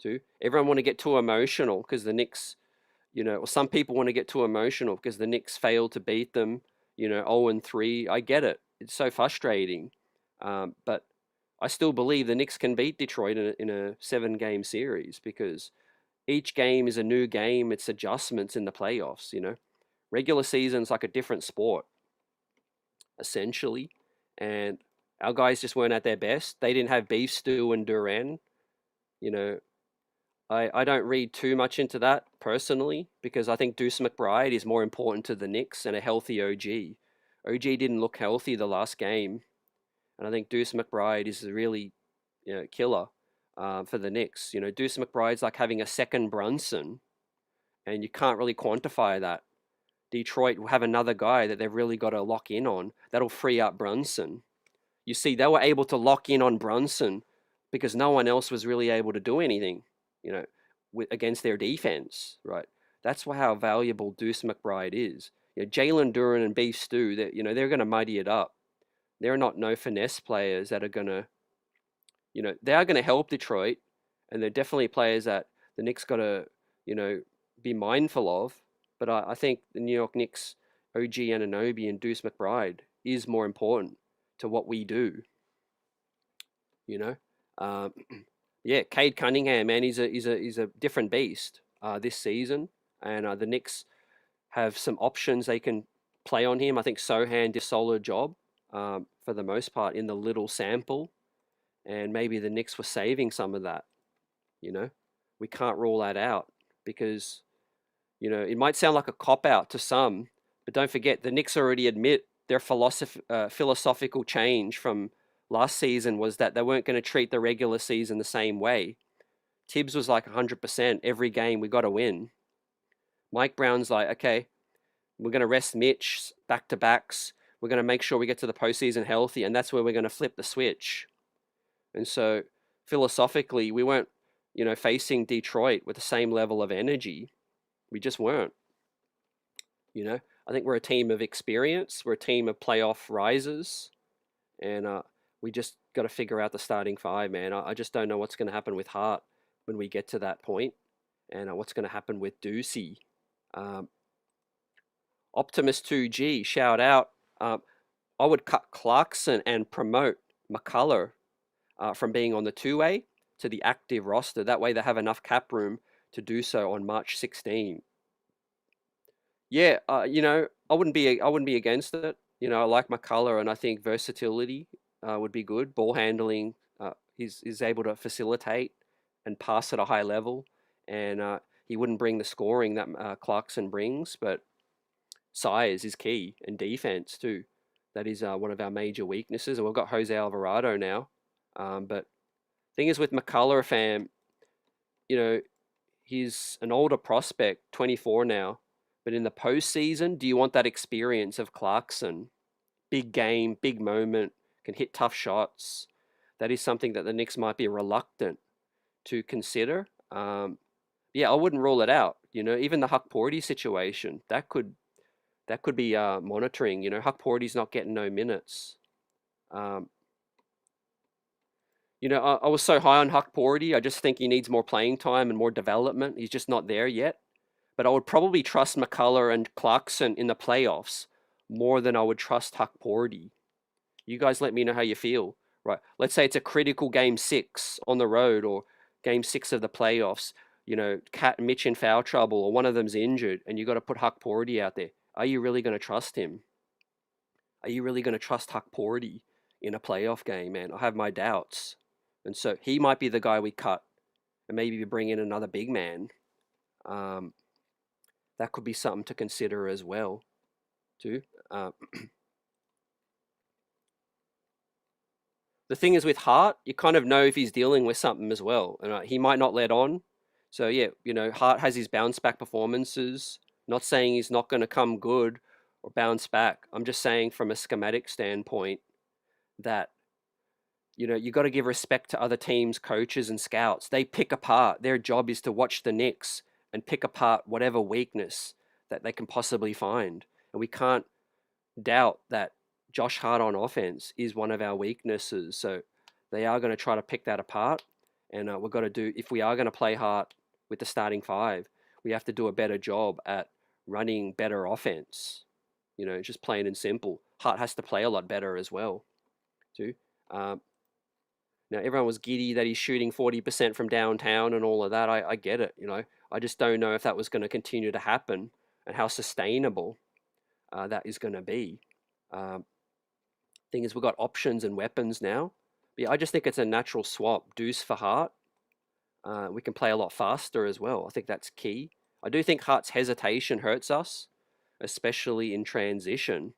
too. Everyone want to get too emotional because the Knicks, you know, or some people want to get too emotional because the Knicks failed to beat them, you know, 0-3. I get it. It's so frustrating. But I still believe the Knicks can beat Detroit in a 7-game series because each game is a new game. It's adjustments in the playoffs, you know. Regular season's like a different sport, essentially. And our guys just weren't at their best. They didn't have Beef Stew and Duran. You know, I don't read too much into that personally because I think Deuce McBride is more important to the Knicks and a healthy OG. OG didn't look healthy the last game. And I think Deuce McBride is a really, you know, killer for the Knicks. You know, Deuce McBride's like having a second Brunson, and you can't really quantify that. Detroit will have another guy that they've really got to lock in on. That'll free up Brunson. You see, they were able to lock in on Brunson because no one else was really able to do anything, you know, against their defense, right? That's how valuable Deuce McBride is. You know, Jalen Duren and Beef Stew, you know, they're going to muddy it up. They're not no finesse players that are going to, you know, they are going to help Detroit, and they're definitely players that the Knicks got to, you know, be mindful of. But I think the New York Knicks, OG Anunoby and Deuce McBride is more important to what we do. You know, yeah, Cade Cunningham, man, he's a different beast this season, and the Knicks have some options they can play on him. I think Sohan did a solid job for the most part in the little sample, and maybe the Knicks were saving some of that. You know, we can't rule that out because, you know, it might sound like a cop-out to some, but don't forget, the Knicks already admit their philosophical change from last season was that they weren't going to treat the regular season the same way. Tibbs was like 100% every game we got to win. Mike Brown's like, okay, we're going to rest Mitch back-to-backs. We're going to make sure we get to the postseason healthy, and that's where we're going to flip the switch. And so philosophically, we weren't, you know, facing Detroit with the same level of energy. We just weren't. You know, I think we're a team of experience. We're a team of playoff risers, and we just got to figure out the starting five, man. I just don't know what's going to happen with Hart when we get to that point, and what's going to happen with Ducey. Um, Optimus 2G, shout out. I would cut Clarkson and promote McCullough from being on the two-way to the active roster. That way they have enough cap room to do so on March 16. Yeah, I wouldn't be against it. I like McCullough, and I think versatility would be good. Ball handling, he's able to facilitate and pass at a high level, and he wouldn't bring the scoring that Clarkson brings, but size is key, and defense too. That is one of our major weaknesses, and we've got Jose Alvarado now. But thing is with McCullough, fam, you know, he's an older prospect, 24 now. But in the postseason, do you want that experience of Clarkson? Big game, big moment, can hit tough shots. That is something that the Knicks might be reluctant to consider. Yeah, I wouldn't rule it out. Even the Huck Porty situation, that could be monitoring. Huck Porty's not getting no minutes. Um, I was so high on Huck Porty. I just think he needs more playing time and more development. He's just not there yet. But I would probably trust McCullough and Clarkson in the playoffs more than I would trust Huck Porty. You guys let me know how you feel. Right. Let's say it's a critical game 6 on the road, or game 6 of the playoffs. Cat and Mitch in foul trouble, or one of them's injured, and you got to put Huck Porty out there. Are you really going to trust him? Are you really going to trust Huck Porty in a playoff game, man? I have my doubts. And so he might be the guy we cut, and maybe we bring in another big man. That could be something to consider as well, too. The thing is with Hart, you kind of know if he's dealing with something as well, and he might not let on. So yeah, Hart has his bounce back performances. Not saying he's not going to come good or bounce back. I'm just saying from a schematic standpoint that you got to give respect to other teams, coaches, and scouts. They pick apart. Their job is to watch the Knicks and pick apart whatever weakness that they can possibly find. And we can't doubt that Josh Hart on offense is one of our weaknesses. So they are going to try to pick that apart. And we've got to do, if we are going to play Hart with the starting five, we have to do a better job at running better offense. Just plain and simple. Hart has to play a lot better as well, too. Now, everyone was giddy that he's shooting 40% from downtown and all of that. I get it, I just don't know if that was going to continue to happen and how sustainable that is going to be. Thing is, we've got options and weapons now. But yeah, I just think it's a natural swap. Deuce for Hart. We can play a lot faster as well. I think that's key. I do think Hart's hesitation hurts us, especially in transition.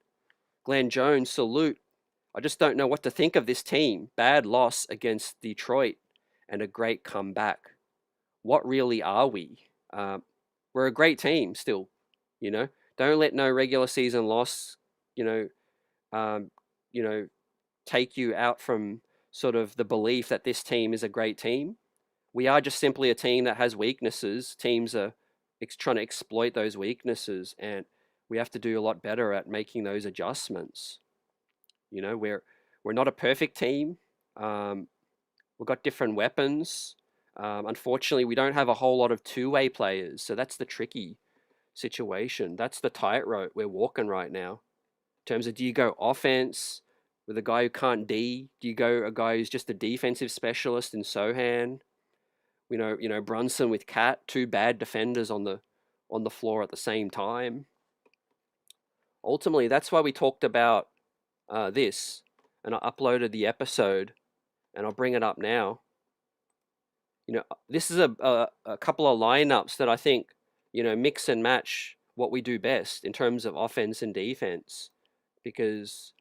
Glenn Jones, salute. I just don't know what to think of this team. Bad loss against Detroit and a great comeback. What really are we? We're a great team still. Don't let no regular season loss, take you out from sort of the belief that this team is a great team. We are just simply a team that has weaknesses. Teams are trying to exploit those weaknesses, and we have to do a lot better at making those adjustments. We're not a perfect team. We've got different weapons. Unfortunately, we don't have a whole lot of two-way players, so that's the tricky situation. That's the tightrope we're walking right now. In terms of, do you go offense with a guy who can't D? Do you go a guy who's just a defensive specialist in Sohan? Brunson with Cat, two bad defenders on the floor at the same time. Ultimately, that's why we talked about this, and I uploaded the episode, and I'll bring it up now. This is a couple of lineups that I think, mix and match what we do best in terms of offense and defense, because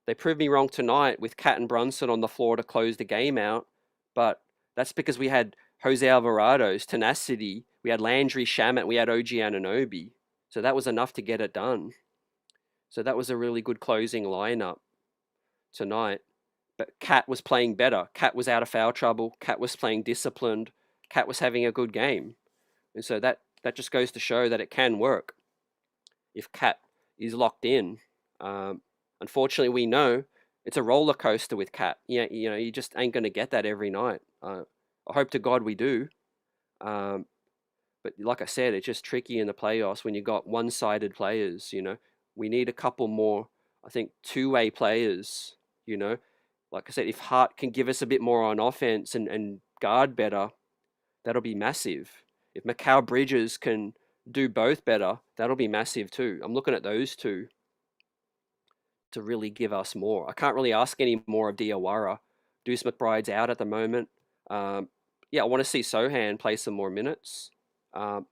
they proved me wrong tonight with Cat and Brunson on the floor to close the game out, but that's because we had Jose Alvarado's tenacity, we had Landry Shamet, we had OG Anunoby, so that was enough to get it done. So that was a really good closing lineup tonight. But Cat was playing better. Cat was out of foul trouble. Cat was playing disciplined. Cat was having a good game. And so that that just goes to show that it can work if Cat is locked in. Unfortunately, we know it's a roller coaster with Cat. Yeah, you just ain't going to get that every night. I hope to God we do. But like I said, it's just tricky in the playoffs when you got one-sided players. We need a couple more, I think, two-way players. Like I said, if Hart can give us a bit more on offense and guard better, that'll be massive. If Mikal Bridges can do both better, that'll be massive too. I'm looking at those two to really give us more. I can't really ask any more of Diawara. Deuce McBride's out at the moment. Yeah, I want to see Sohan play some more minutes. I'm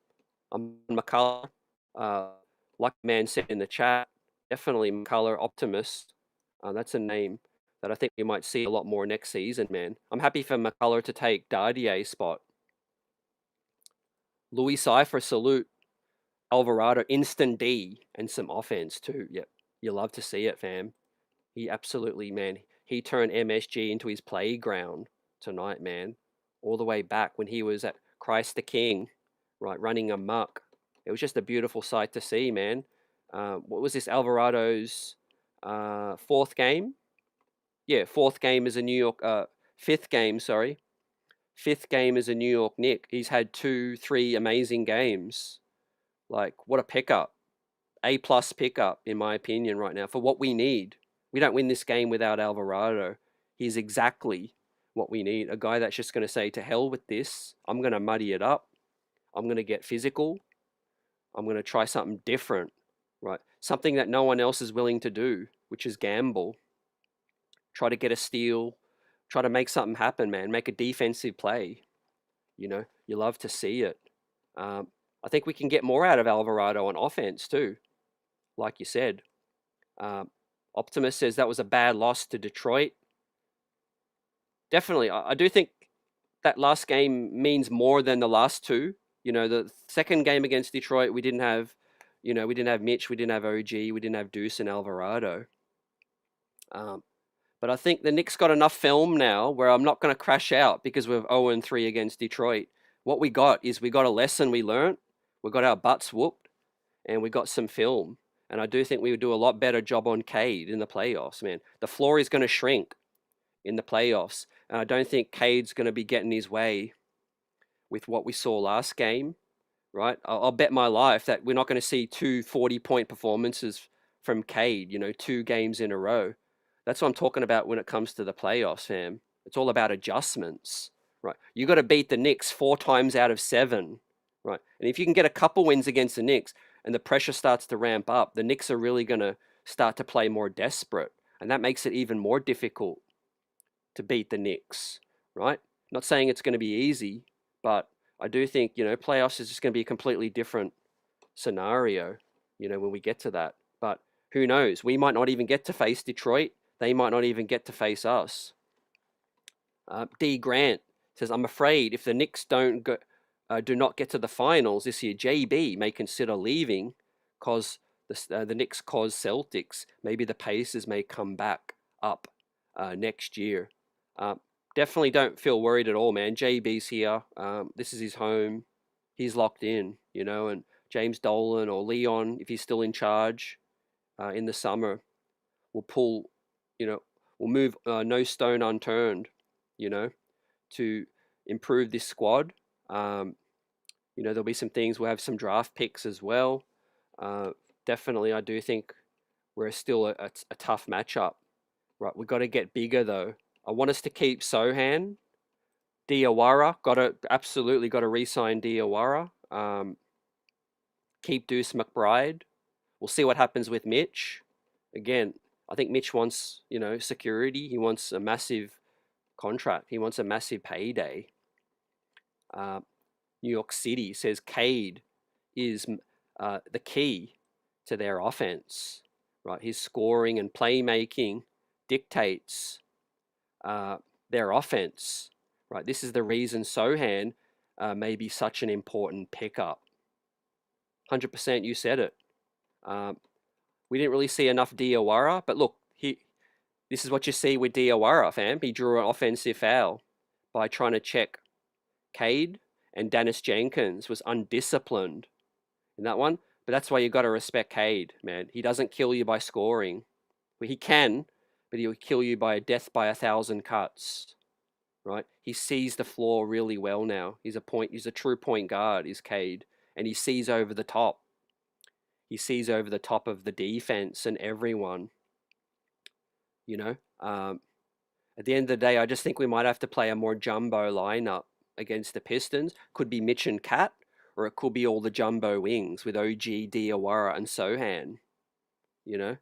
McCullough. Like the man said in the chat, definitely McCullough optimist. That's a name that I think we might see a lot more next season, man. I'm happy for McCullough to take Dardier's spot. Louis Cypher, salute. Alvarado, instant D and some offense too. Yep, you love to see it, fam. He absolutely, man, he turned MSG into his playground tonight, man. All the way back when he was at Christ the King, right, running amok. It was just a beautiful sight to see, man. What was this, Alvarado's fourth game? Yeah, fourth game as a New York, fifth game, sorry. Fifth game as a New York Knick. He's had 2-3 amazing games. Like, what a pickup. A+ pickup, in my opinion, right now, for what we need. We don't win this game without Alvarado. He's exactly what we need. A guy that's just going to say, to hell with this. I'm going to muddy it up. I'm going to get physical. I'm going to try something different, right? Something that no one else is willing to do, which is gamble. Try to get a steal. Try to make something happen, man. Make a defensive play. You love to see it. I think we can get more out of Alvarado on offense too, like you said. Optimus says that was a bad loss to Detroit. Definitely, I do think that last game means more than the last two. The second game against Detroit, we didn't have Mitch, we didn't have OG, we didn't have Deuce and Alvarado. But I think the Knicks got enough film now where I'm not going to crash out because we're 0-3 against Detroit. What we got a lesson we learned. We got our butts whooped, and we got some film. And I do think we would do a lot better job on Cade in the playoffs, man. The floor is going to shrink in the playoffs. And I don't think Cade's going to be getting his way with what we saw last game, right? I'll bet my life that we're not going to see 2 40-point performances from Cade, 2 games in a row. That's what I'm talking about when it comes to the playoffs, fam. It's all about adjustments, right? You got to beat the Knicks 4 times out of 7. Right. And if you can get a couple wins against the Knicks and the pressure starts to ramp up, the Knicks are really going to start to play more desperate. And that makes it even more difficult to beat the Knicks, right? Not saying it's going to be easy, but I do think, playoffs is just going to be a completely different scenario, when we get to that. But who knows? We might not even get to face Detroit. They might not even get to face us. D. Grant says, I'm afraid if the Knicks do not get to the finals this year, JB may consider leaving because the Knicks cause Celtics. Maybe the Pacers may come back up next year. Definitely don't feel worried at all, man. JB's here. This is his home. He's locked in, and James Dolan or Leon, if he's still in charge in the summer, will pull, will move no stone unturned, to improve this squad. There'll be some things. We'll have some draft picks as well. Definitely, I do think we're still a tough matchup. Right, we've got to get bigger though. I want us to keep Sohan, Diawara. Absolutely got to re-sign Diawara. Keep Deuce McBride. We'll see what happens with Mitch. Again, I think Mitch wants security. He wants a massive contract. He wants a massive payday. New York City says Cade is the key to their offense, right? His scoring and playmaking dictates their offense, right? This is the reason Sohan may be such an important pickup. 100%, you said it. We didn't really see enough Diawara, but look, this is what you see with Diawara, fam. He drew an offensive foul by trying to check Cade, and Dennis Jenkins was undisciplined in that one. But that's why you got to respect Cade, man. He doesn't kill you by scoring. Well, he can, but he'll kill you by death by 1,000 cuts, right? He sees the floor really well now. He's a true point guard, is Cade, and he sees over the top. He sees over the top of the defense and everyone, you know. At the end of the day, I just think we might have to play a more jumbo lineup against the Pistons. Could be Mitch and Cat, or it could be all the jumbo wings with OG, Diawara, and Sohan, you know.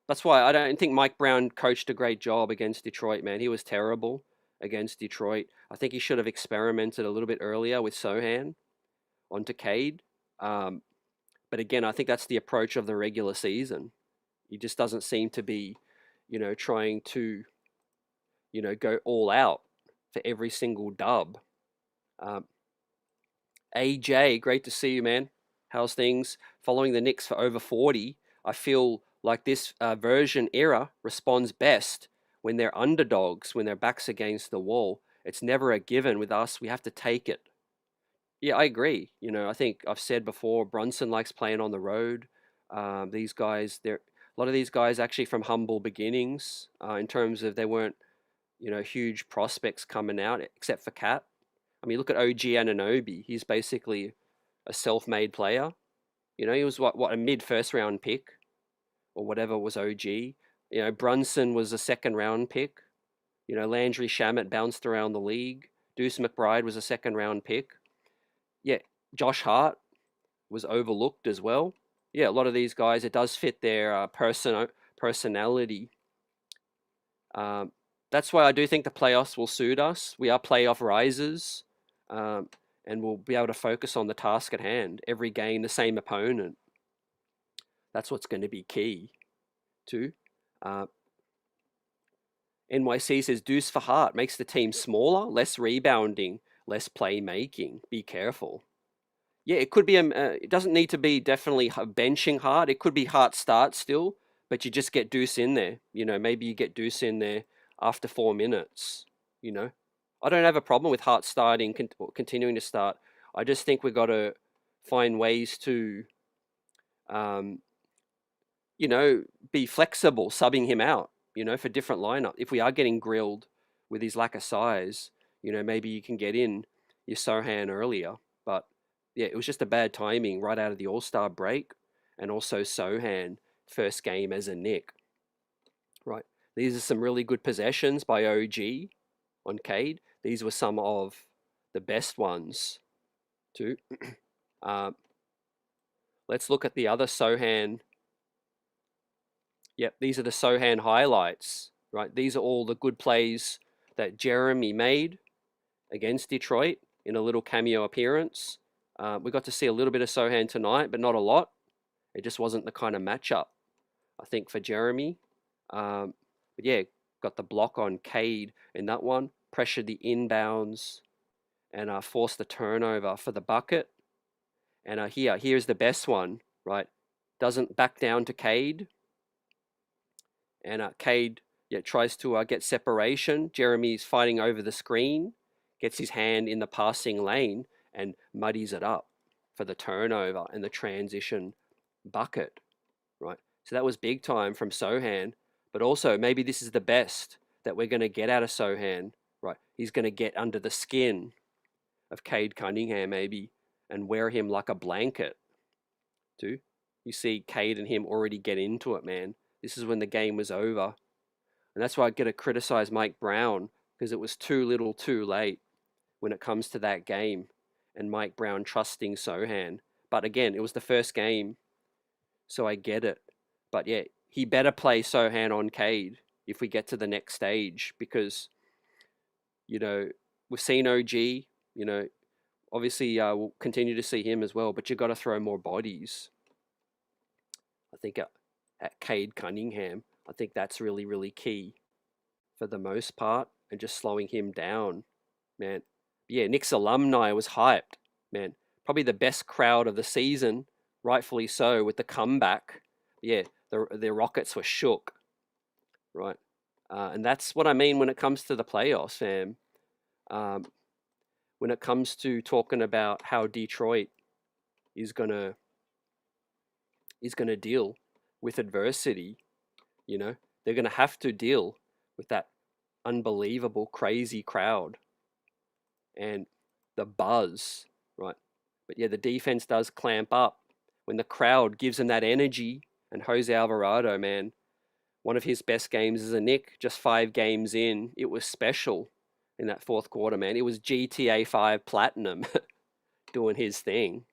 That's why I don't think Mike Brown coached a great job against Detroit, man. He was terrible against Detroit. I think he should have experimented a little bit earlier with Sohan onto Cade. But again, I think that's the approach of the regular season. He just doesn't seem to be, trying to, go all out for every single dub. AJ, great to see you, man. How's things? Following the Knicks for over 40, I feel like this version era responds best when they're underdogs, when their back's against the wall. It's never a given with us. We have to take it. Yeah, I agree. I think I've said before, Brunson likes playing on the road. These guys, a lot of these guys actually from humble beginnings in terms of they weren't, huge prospects coming out, except for Cat. I mean, look at OG Anunoby. He's basically a self-made player. He was what a mid-first round pick or whatever was OG. Brunson was a second round pick. Landry Shamet bounced around the league. Deuce McBride was a second round pick. Yeah, Josh Hart was overlooked as well. Yeah, a lot of these guys, it does fit their personality. That's why I do think the playoffs will suit us. We are playoff risers, and we'll be able to focus on the task at hand. Every game, the same opponent. That's what's going to be key, too. NYC says Deuce for Hart makes the team smaller, less rebounding, less playmaking. Be careful. Yeah, it could be. It doesn't need to be definitely benching Hart. It could be Hart start still, but you just get Deuce in there. Maybe you get Deuce in there after 4 minutes. I don't have a problem with Hart starting, continuing to start. I just think we've got to find ways to, be flexible, subbing him out, for different lineup. If we are getting grilled with his lack of size, maybe you can get in your Sohan earlier. But yeah, it was just a bad timing right out of the All-Star break, and also Sohan first game as a Knick. Right, these are some really good possessions by OG on Cade. These were some of the best ones too. Let's look at the other Sohan. Yep, these are the Sohan highlights, right? These are all the good plays that Jeremy made against Detroit in a little cameo appearance. We got to see a little bit of Sohan tonight, but not a lot. It just wasn't the kind of matchup, I think, for Jeremy. But yeah, got the block on Cade in that one, pressured the inbounds, and forced the turnover for the bucket. And here's the best one, right? Doesn't back down to Cade. And Cade tries to get separation. Jeremy's fighting over the screen, gets his hand in the passing lane and muddies it up for the turnover and the transition bucket, right? So that was big time from Sohan, but also maybe this is the best that we're going to get out of Sohan, right? He's going to get under the skin of Cade Cunningham maybe and wear him like a blanket too. You see Cade and him already get into it, man. This is when the game was over. And that's why I get to criticize Mike Brown, because it was too little too late when it comes to that game and Mike Brown trusting Sohan. But again, it was the first game, so I get it. But yeah, he better play Sohan on Cade if we get to the next stage, because, we've seen OG, obviously we'll continue to see him as well, but you've got to throw more bodies. I think at Cade Cunningham, I think that's really, really key for the most part, and just slowing him down, man. Yeah, Knicks alumni was hyped, man. Probably the best crowd of the season, rightfully so, with the comeback. Yeah, the Rockets were shook, right? And that's what I mean when it comes to the playoffs, fam. when it comes to talking about how Detroit is gonna deal with adversity. You know, they're gonna have to deal with that unbelievable, crazy crowd and the buzz, right? But yeah, the defense does clamp up when the crowd gives them that energy. And Jose Alvarado, man, one of his best games as a Knick, just 5 games in, it was special in that fourth quarter, man. It was GTA 5 Platinum doing his thing.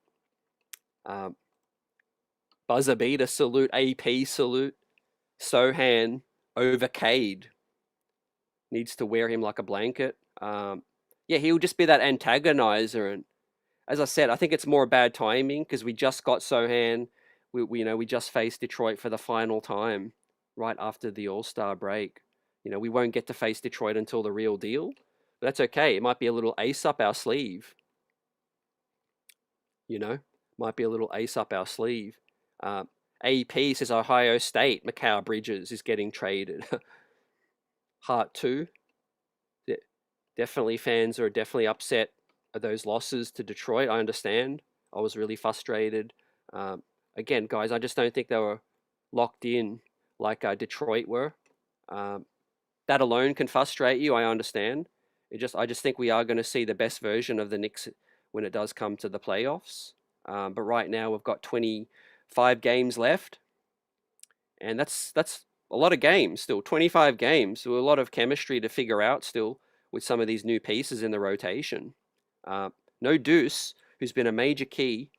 Buzzer beater salute, AP salute. Sohan over Cade. Needs to wear him like a blanket. Yeah, he'll just be that antagonizer. And as I said, I think it's more bad timing because we just got Sohan. We just faced Detroit for the final time right after the All-Star break. We won't get to face Detroit until the real deal. But that's okay. It might be a little ace up our sleeve. Might be a little ace up our sleeve. AP says Ohio State, Mikal Bridges is getting traded. Heart 2. Definitely fans are definitely upset at those losses to Detroit. I understand. I was really frustrated. Again, guys, I just don't think they were locked in like Detroit were. That alone can frustrate you. I understand. I just think we are going to see the best version of the Knicks when it does come to the playoffs. But right now we've got 25 games left, and that's a lot of games still. 25 games, so a lot of chemistry to figure out still with some of these new pieces in the rotation. No Deuce, who's been a major key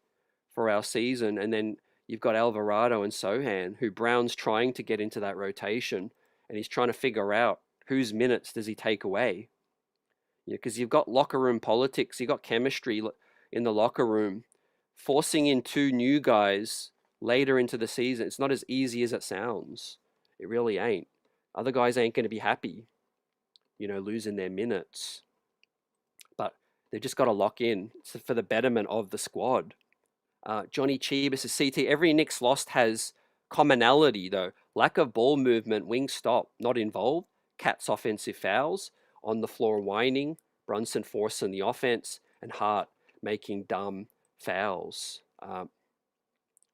for our season, and then you've got Alvarado and Sohan, who Brown's trying to get into that rotation, and he's trying to figure out whose minutes does he take away. Because you've got locker room politics, you've got chemistry in the locker room. Forcing in 2 new guys later into the season, it's not as easy as it sounds. It really ain't. Other guys ain't going to be happy, losing their minutes. But they've just got to lock in for the betterment of the squad. Johnny Chibas says, CT, every Knicks lost has commonality, though. Lack of ball movement, wing stop, not involved. Cat's offensive fouls, on the floor whining, Brunson forcing the offense, and Hart making dumb fouls,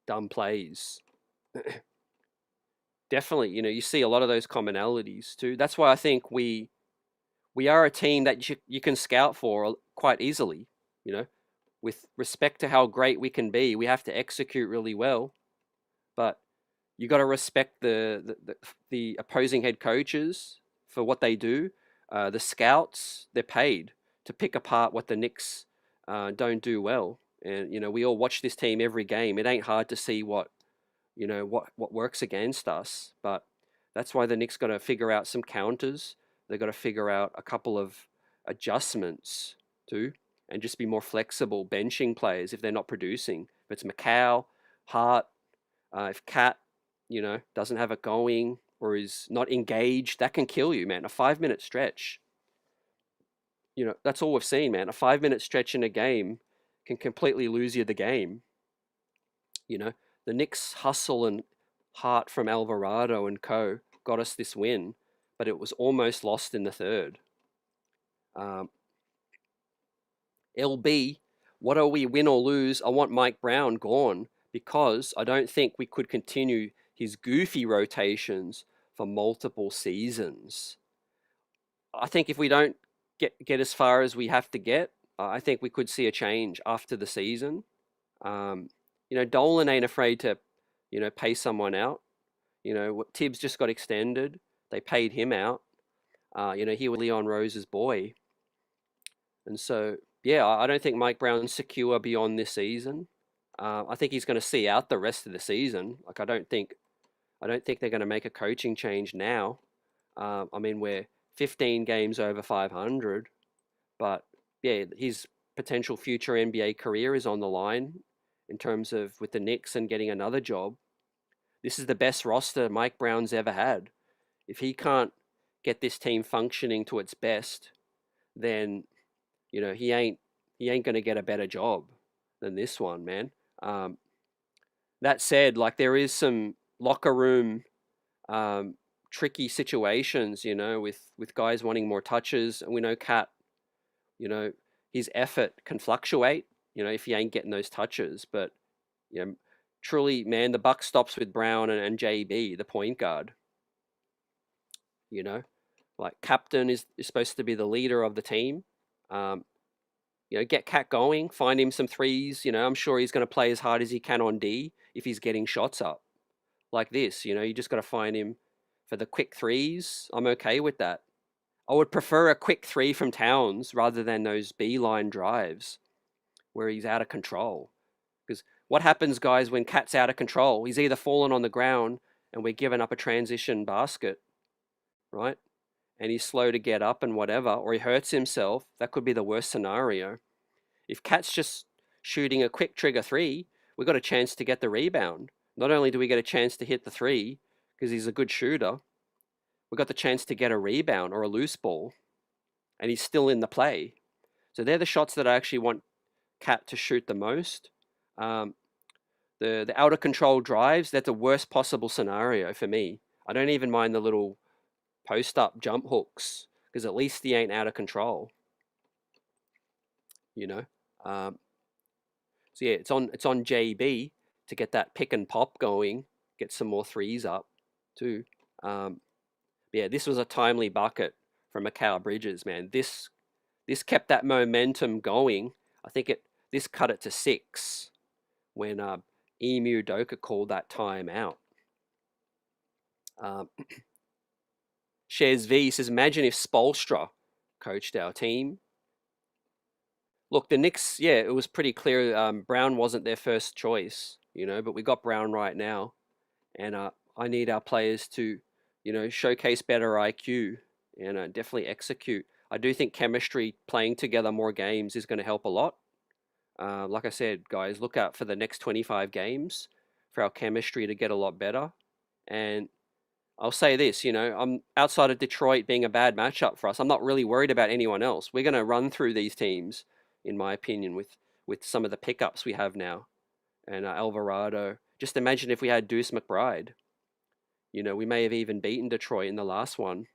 dumb plays. Definitely, you see a lot of those commonalities too. That's why I think we are a team that you can scout for quite easily. With respect to how great we can be, we have to execute really well. But you got to respect the opposing head coaches for what they do. The scouts, they're paid to pick apart what the Knicks don't do well. And we all watch this team every game. It ain't hard to see what works against us. But that's why the Knicks got to figure out some counters. They got to figure out a couple of adjustments too, and just be more flexible benching players if they're not producing. If it's Mikal, Hart, if Cat, doesn't have it going or is not engaged, that can kill you, man. A 5-minute stretch. That's all we've seen, man. A 5-minute stretch in a game can completely lose you the game. The Knicks' hustle and heart from Alvarado and co got us this win, but it was almost lost in the third. LB, what are we, win or lose? I want Mike Brown gone because I don't think we could continue his goofy rotations for multiple seasons. I think if we don't get as far as we have to get, I think we could see a change after the season. Dolan ain't afraid to, pay someone out. Tibbs just got extended. They paid him out. He was Leon Rose's boy. And so, yeah, I don't think Mike Brown's secure beyond this season. I think he's going to see out the rest of the season. Like, I don't think they're going to make a coaching change now. We're 15 games over 500, but yeah, his potential future NBA career is on the line in terms of with the Knicks and getting another job. This is the best roster Mike Brown's ever had. If he can't get this team functioning to its best, then he ain't going to get a better job than this one, man. That said, like, there is some locker room tricky situations, with guys wanting more touches, and we know Cat, his effort can fluctuate, if he ain't getting those touches. But, truly, man, the buck stops with Brown and JB, the point guard. Like captain is supposed to be the leader of the team. Get Cat going, find him some threes. I'm sure he's going to play as hard as he can on D if he's getting shots up like this. You just got to find him for the quick threes. I'm okay with that. I would prefer a quick three from Towns rather than those beeline drives where he's out of control. Because what happens, guys, when Cat's out of control? He's either fallen on the ground and we're giving up a transition basket, right? And he's slow to get up and whatever, or he hurts himself. That could be the worst scenario. If Cat's just shooting a quick trigger three, we've got a chance to get the rebound. Not only do we get a chance to hit the three, because he's a good shooter, we got the chance to get a rebound or a loose ball, and he's still in the play. So they're the shots that I actually want Cat to shoot the most. The out of control drives, that's the worst possible scenario for me. I don't even mind the little post up jump hooks, because at least he ain't out of control. So yeah, it's on JB to get that pick and pop going, get some more threes up too. Yeah, this was a timely bucket from Mikal Bridges, man. This kept that momentum going. I think this cut it to 6 when Emu Doka called that time out. Shares V says, imagine if Spoelstra coached our team. Look, the Knicks, yeah, it was pretty clear Brown wasn't their first choice, but we got Brown right now. And I need our players to, showcase better IQ and definitely execute. I do think chemistry, playing together more games is going to help a lot. Like I said, guys, look out for the next 25 games for our chemistry to get a lot better. And I'll say this, I'm outside of Detroit being a bad matchup for us. I'm not really worried about anyone else. We're going to run through these teams, in my opinion, with some of the pickups we have now. And Alvarado. Just imagine if we had Deuce McBride. We may have even beaten Detroit in the last one.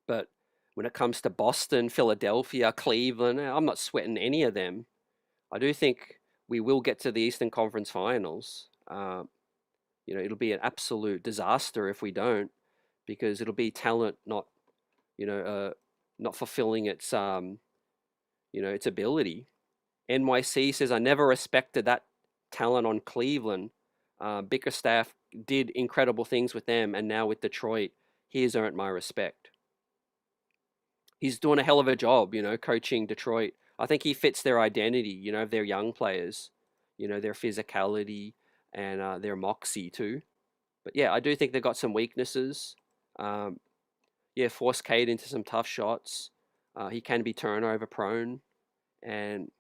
But when it comes to Boston, Philadelphia, Cleveland, I'm not sweating any of them. I do think we will get to the Eastern Conference Finals. It'll be an absolute disaster if we don't, because it'll be talent not fulfilling its its ability. NYC says, I never respected that talent on Cleveland. Bickerstaff did incredible things with them, and now with Detroit, he has earned my respect. He's doing a hell of a job, coaching Detroit. I think he fits their identity, of their young players, their physicality and their moxie too. But yeah, I do think they've got some weaknesses. Force Cade into some tough shots. He can be turnover prone. And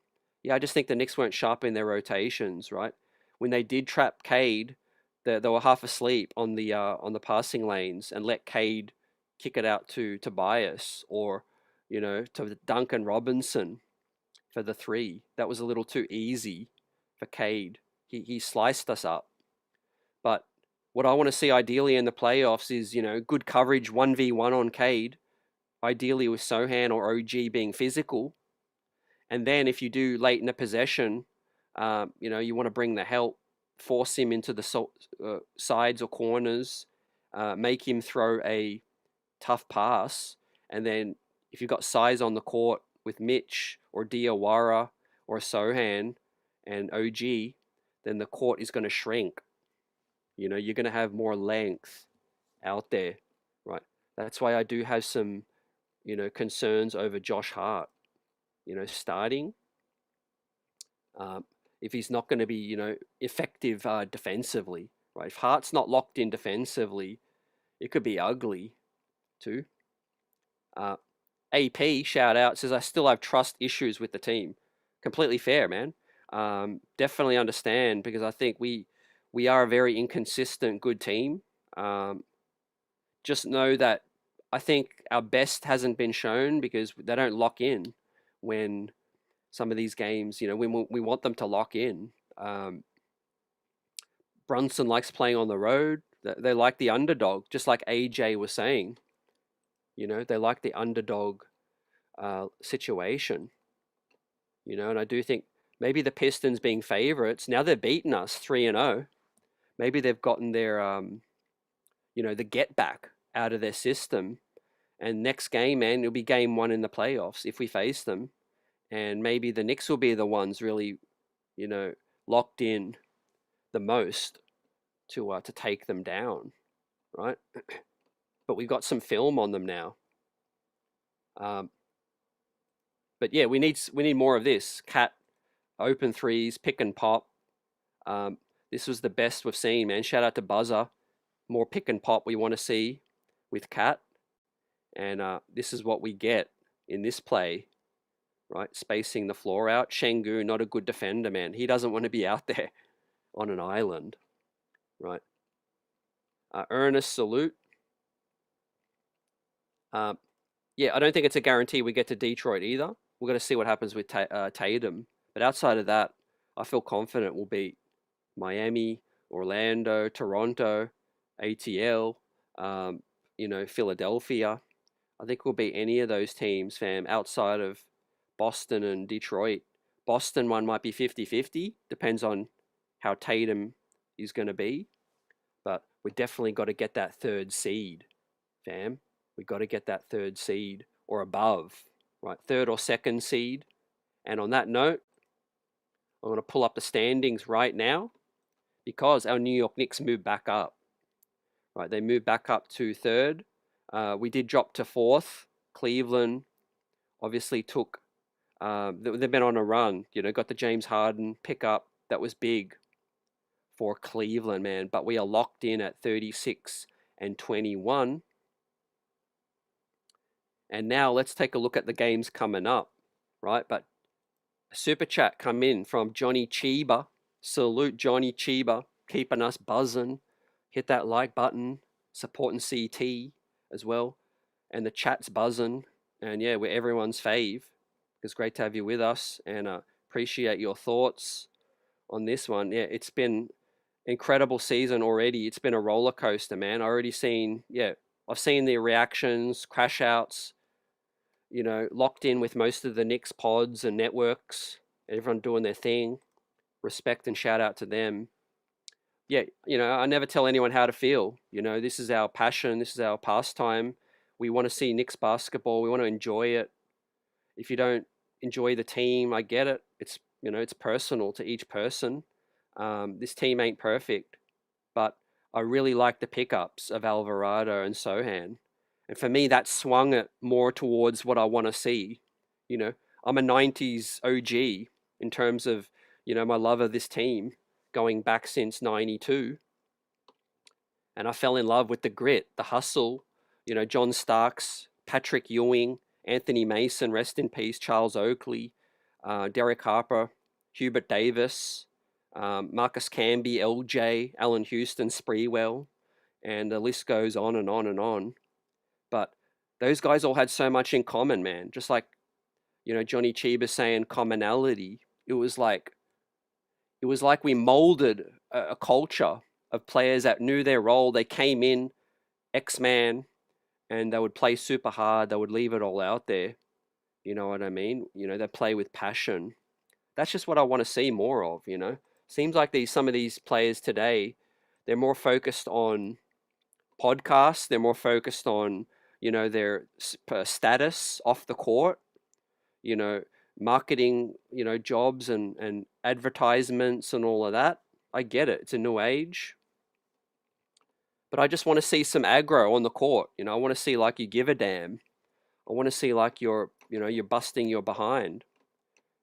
yeah, I just think the Knicks weren't sharp in their rotations, right? When they did trap Cade, they were half asleep on the passing lanes and let Cade kick it out to Tobias or, to Duncan Robinson for the three. That was a little too easy for Cade. He sliced us up. But what I want to see ideally in the playoffs is, good coverage 1v1 on Cade, ideally with Sohan or OG being physical. And then if you do late in the possession, you want to bring the help, force him into the sides or corners, make him throw a tough pass. And then if you've got size on the court with Mitch or Diawara or Sohan and OG, then the court is going to shrink. You're going to have more length out there, right? That's why I do have some, concerns over Josh Hart, starting. If he's not going to be, effective defensively, right? If Hart's not locked in defensively, it could be ugly too. AP, shout out, says, I still have trust issues with the team. Completely fair, man. Definitely understand, because I think we are a very inconsistent good team. Just know that I think our best hasn't been shown because they don't lock in when some of these games, we want them to lock in. Brunson likes playing on the road. They like the underdog, just like AJ was saying. They like the underdog situation. and I do think maybe the Pistons being favourites, now they're beating us 3-0. Maybe they've gotten their, the get back out of their system. And next game, man, it'll be game one in the playoffs if we face them. And maybe the Knicks will be the ones really, locked in the most to take them down, right? But we've got some film on them now. But yeah, we need more of this. Cat open threes, pick and pop. This was the best we've seen, man. Shout out to Buzzer. More pick and pop we want to see with Cat. And this is what we get in this play, right? Spacing the floor out. Şengün, not a good defender, man. He doesn't want to be out there on an island, right? Ernest salute. Yeah, I don't think it's a guarantee we get to Detroit either. We're going to see what happens with Tatum. But outside of that, I feel confident we'll beat Miami, Orlando, Toronto, ATL, Philadelphia. I think we'll beat any of those teams, fam, outside of Boston and Detroit. Boston one might be 50-50. Depends on how Tatum is going to be. But we definitely got to get that third seed, fam. We got to get that third seed or above, right? Third or second seed. And on that note, I'm going to pull up the standings right now because our New York Knicks moved back up, right? They moved back up to third. We did drop to fourth. Cleveland obviously took, they've been on a run, got the James Harden pickup. That was big for Cleveland, man. But we are locked in at 36-21. And now let's take a look at the games coming up, right? But a super chat come in from Johnny Chiba. Salute Johnny Chiba, keeping us buzzing. Hit that like button, supporting CT as well. And the chat's buzzing. And yeah, we're everyone's fave. It's great to have you with us and appreciate your thoughts on this one. Yeah, it's been incredible season already. It's been a roller coaster, man. I've seen the reactions, crash outs, locked in with most of the Knicks pods and networks, everyone doing their thing. Respect and shout out to them. Yeah, I never tell anyone how to feel. This is our passion. This is our pastime. We want to see Knicks basketball. We want to enjoy it. If you don't enjoy the team, I get it. It's, it's personal to each person. This team ain't perfect, but I really like the pickups of Alvarado and Sohan. And for me, that swung it more towards what I want to see. I'm a 90s OG in terms of, my love of this team going back since 92. And I fell in love with the grit, the hustle, John Starks, Patrick Ewing, Anthony Mason, rest in peace, Charles Oakley, Derek Harper, Hubert Davis, Marcus Camby, LJ, Allen Houston, Spreewell, and the list goes on and on and on. But those guys all had so much in common, man. Just like, Johnny Chiba saying commonality. It was like we molded a culture of players that knew their role. They came in, X-Man, and they would play super hard. They would leave it all out there. You know what I mean? They play with passion. That's just what I want to see more of, Seems like some of these players today, they're more focused on podcasts. They're more focused on, their status off the court, marketing, jobs and advertisements and all of that. I get it. It's a new age. But I just want to see some aggro on the court. I want to see like you give a damn. I want to see like you're busting your behind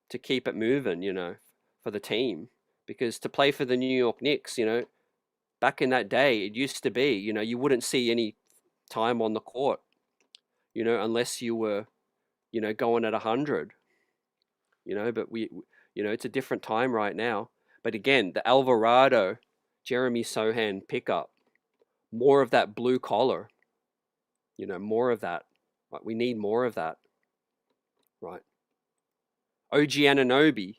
to keep it moving, for the team. Because to play for the New York Knicks, back in that day, it used to be, you wouldn't see any time on the court, unless you were, going at 100, but it's a different time right now. But again, the Alvarado, Jeremy Sohan pickup, more of that blue collar, more of that. Right? We need more of that, right? OG Anunoby,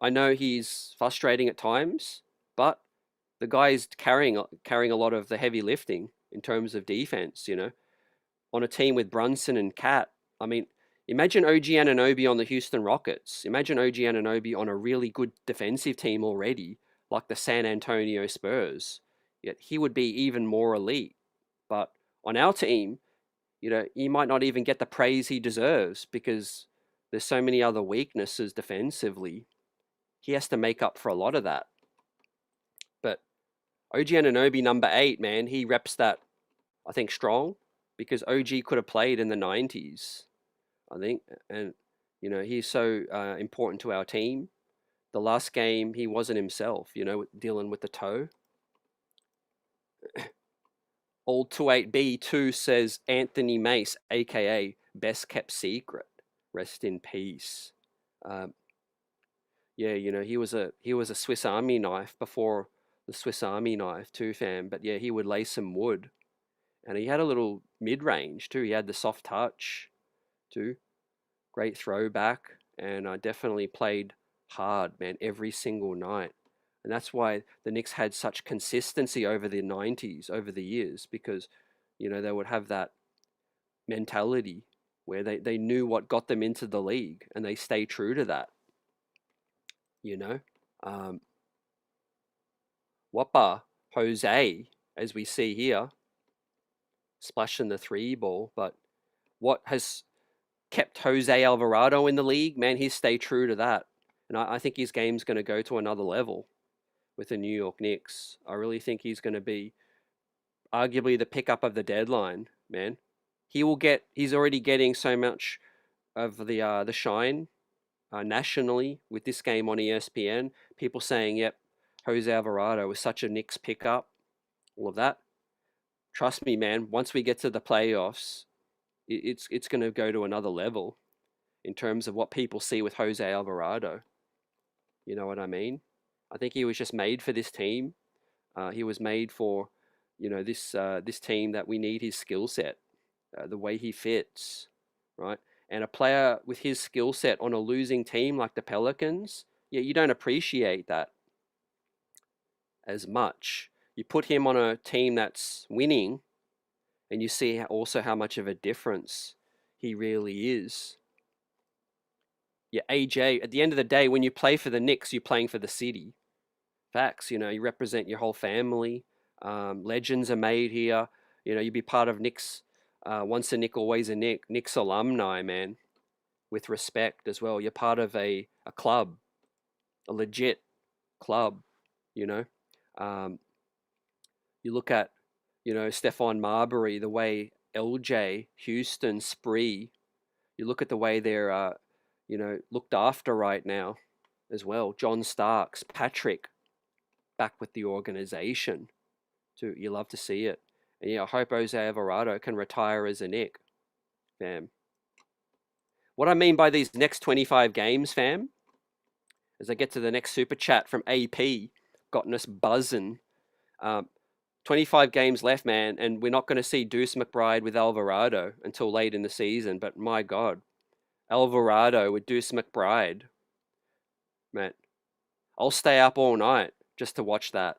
I know he's frustrating at times, but the guy is carrying a lot of the heavy lifting in terms of defense, on a team with Brunson and Cat. I mean, Imagine OG Anunoby on the Houston Rockets. Imagine OG Anunoby on a really good defensive team already, like the San Antonio Spurs. Yet he would be even more elite. But on our team, he might not even get the praise he deserves because there's so many other weaknesses defensively. He has to make up for a lot of that. But OG Anunoby, number 8, man, he reps that, I think, strong because OG could have played in the 90s, I think. And, he's so important to our team. The last game, he wasn't himself, dealing with the toe. Old 28B2 says Anthony Mace, aka Best Kept Secret. Rest in peace. Yeah, he was a Swiss Army knife before the Swiss Army knife too, fam. But yeah, he would lay some wood, and he had a little mid range too. He had the soft touch too. Great throwback, and I definitely played hard, man, every single night. And that's why the Knicks had such consistency over the 90s, over the years, because, they would have that mentality where they knew what got them into the league and they stay true to that, Um, Whopper, Jose, as we see here, splashing the 3 ball. But what has kept Jose Alvarado in the league, man, he's stayed true to that. And I think his game's going to go to another level with the New York Knicks. I really think he's going to be arguably the pickup of the deadline, man. He's already getting so much of the shine nationally with this game on ESPN. People saying, yep, Jose Alvarado was such a Knicks pickup, all of that. Trust me, man, once we get to the playoffs, it's going to go to another level in terms of what people see with Jose Alvarado. You know what I mean? I think he was just made for this team. He was made for, this team that we need his skill set, the way he fits, right? And a player with his skill set on a losing team like the Pelicans, yeah, you don't appreciate that as much. You put him on a team that's winning, and you see also how much of a difference he really is. Yeah, AJ, at the end of the day, when you play for the Knicks, you're playing for the city. Facts, you represent your whole family. Legends are made here. You'd be part of Knicks, once a Knick, always a Knick. Knicks alumni, man, with respect as well. You're part of a club, a legit club, You look at, Stephon Marbury, the way LJ, Houston, Spree, you look at the way they're, looked after right now as well. John Starks, Patrick, back with the organization. Too. You love to see it. And yeah, I hope Jose Alvarado can retire as a Knick, fam. What I mean by these next 25 games, fam, as I get to the next super chat from AP, gotten us buzzing. 25 games left, man, and we're not going to see Deuce McBride with Alvarado until late in the season. But my God, Alvarado with Deuce McBride, man, I'll stay up all night just to watch that,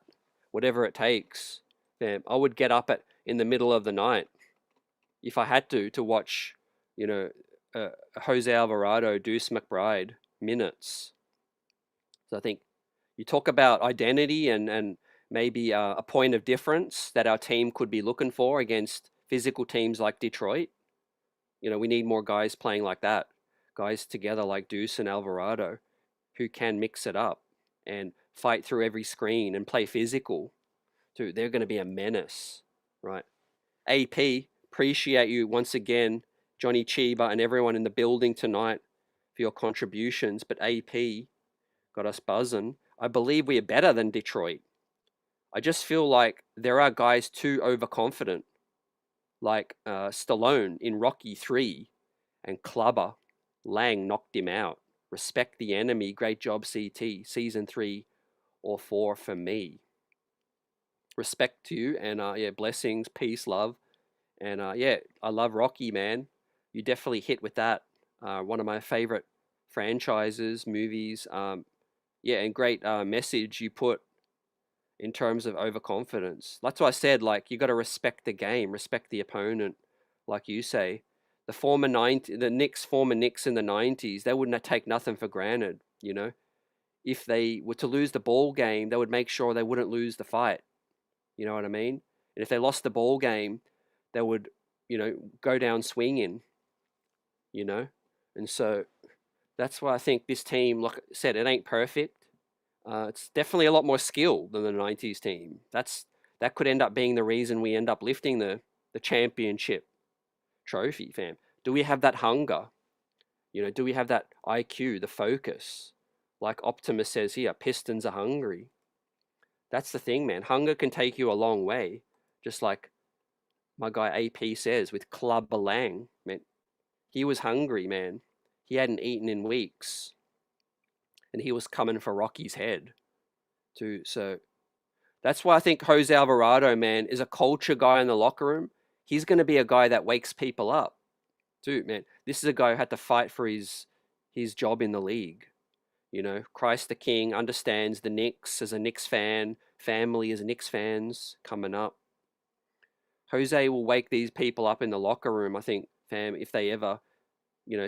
whatever it takes. Fam, I would get up in the middle of the night if I had to watch, Jose Alvarado, Deuce McBride minutes. So I think you talk about identity and maybe a point of difference that our team could be looking for against physical teams like Detroit. We need more guys playing like that, guys together like Deuce and Alvarado, who can mix it up and fight through every screen and play physical. Dude, they're going to be a menace, right? AP, appreciate you once again, Johnny Chiba and everyone in the building tonight for your contributions. But AP got us buzzing. I believe we are better than Detroit. I just feel like there are guys too overconfident, like Stallone in Rocky 3 and Clubber. Lang knocked him out. Respect the enemy. Great job, CT. Season 3 or 4 for me. Respect to you, and yeah, blessings, peace, love, and yeah, I love Rocky, man. You definitely hit with that. One of my favorite franchises, movies. Yeah, and great message you put in terms of overconfidence. That's why I said, like, you got to respect the game, respect the opponent, like you say. the Knicks, former Knicks in the 90s, they wouldn't take nothing for granted, you know. If they were to lose the ball game, they would make sure they wouldn't lose the fight. You know what I mean? And if they lost the ball game, they would, go down swinging, you know. And so that's why I think this team, like I said, it ain't perfect. It's definitely a lot more skill than the 90s team. That could end up being the reason we end up lifting the championship trophy, fam. Do we have that hunger? Do we have that IQ, the focus? Like Optimus says here, Pistons are hungry. That's the thing, man. Hunger can take you a long way. Just like my guy AP says with Clubber Lang, man. He was hungry, man. He hadn't eaten in weeks. And he was coming for Rocky's head, too. So that's why I think Jose Alvarado, man, is a culture guy in the locker room. He's going to be a guy that wakes people up, too, man. This is a guy who had to fight for his job in the league. Christ the King understands the Knicks as a Knicks fan, family as Knicks fans coming up. Jose will wake these people up in the locker room, I think, fam, if they ever,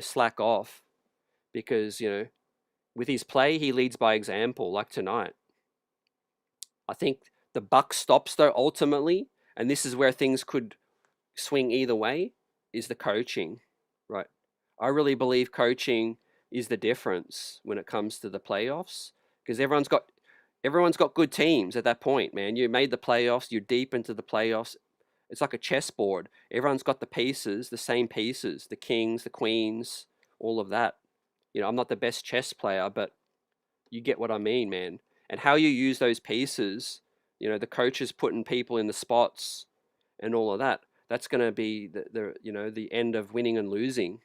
slack off. Because, with his play, he leads by example, like tonight. I think the buck stops, though, ultimately, and this is where things could swing either way, is the coaching, right? I really believe coaching is the difference when it comes to the playoffs, because everyone's got good teams at that point, man. You made the playoffs, you're deep into the playoffs. It's like a chessboard. Everyone's got the pieces, the same pieces, the kings, the queens, all of that. I'm not the best chess player, but you get what I mean, man. And how you use those pieces, the coaches putting people in the spots and all of that, that's going to be the end of winning and losing,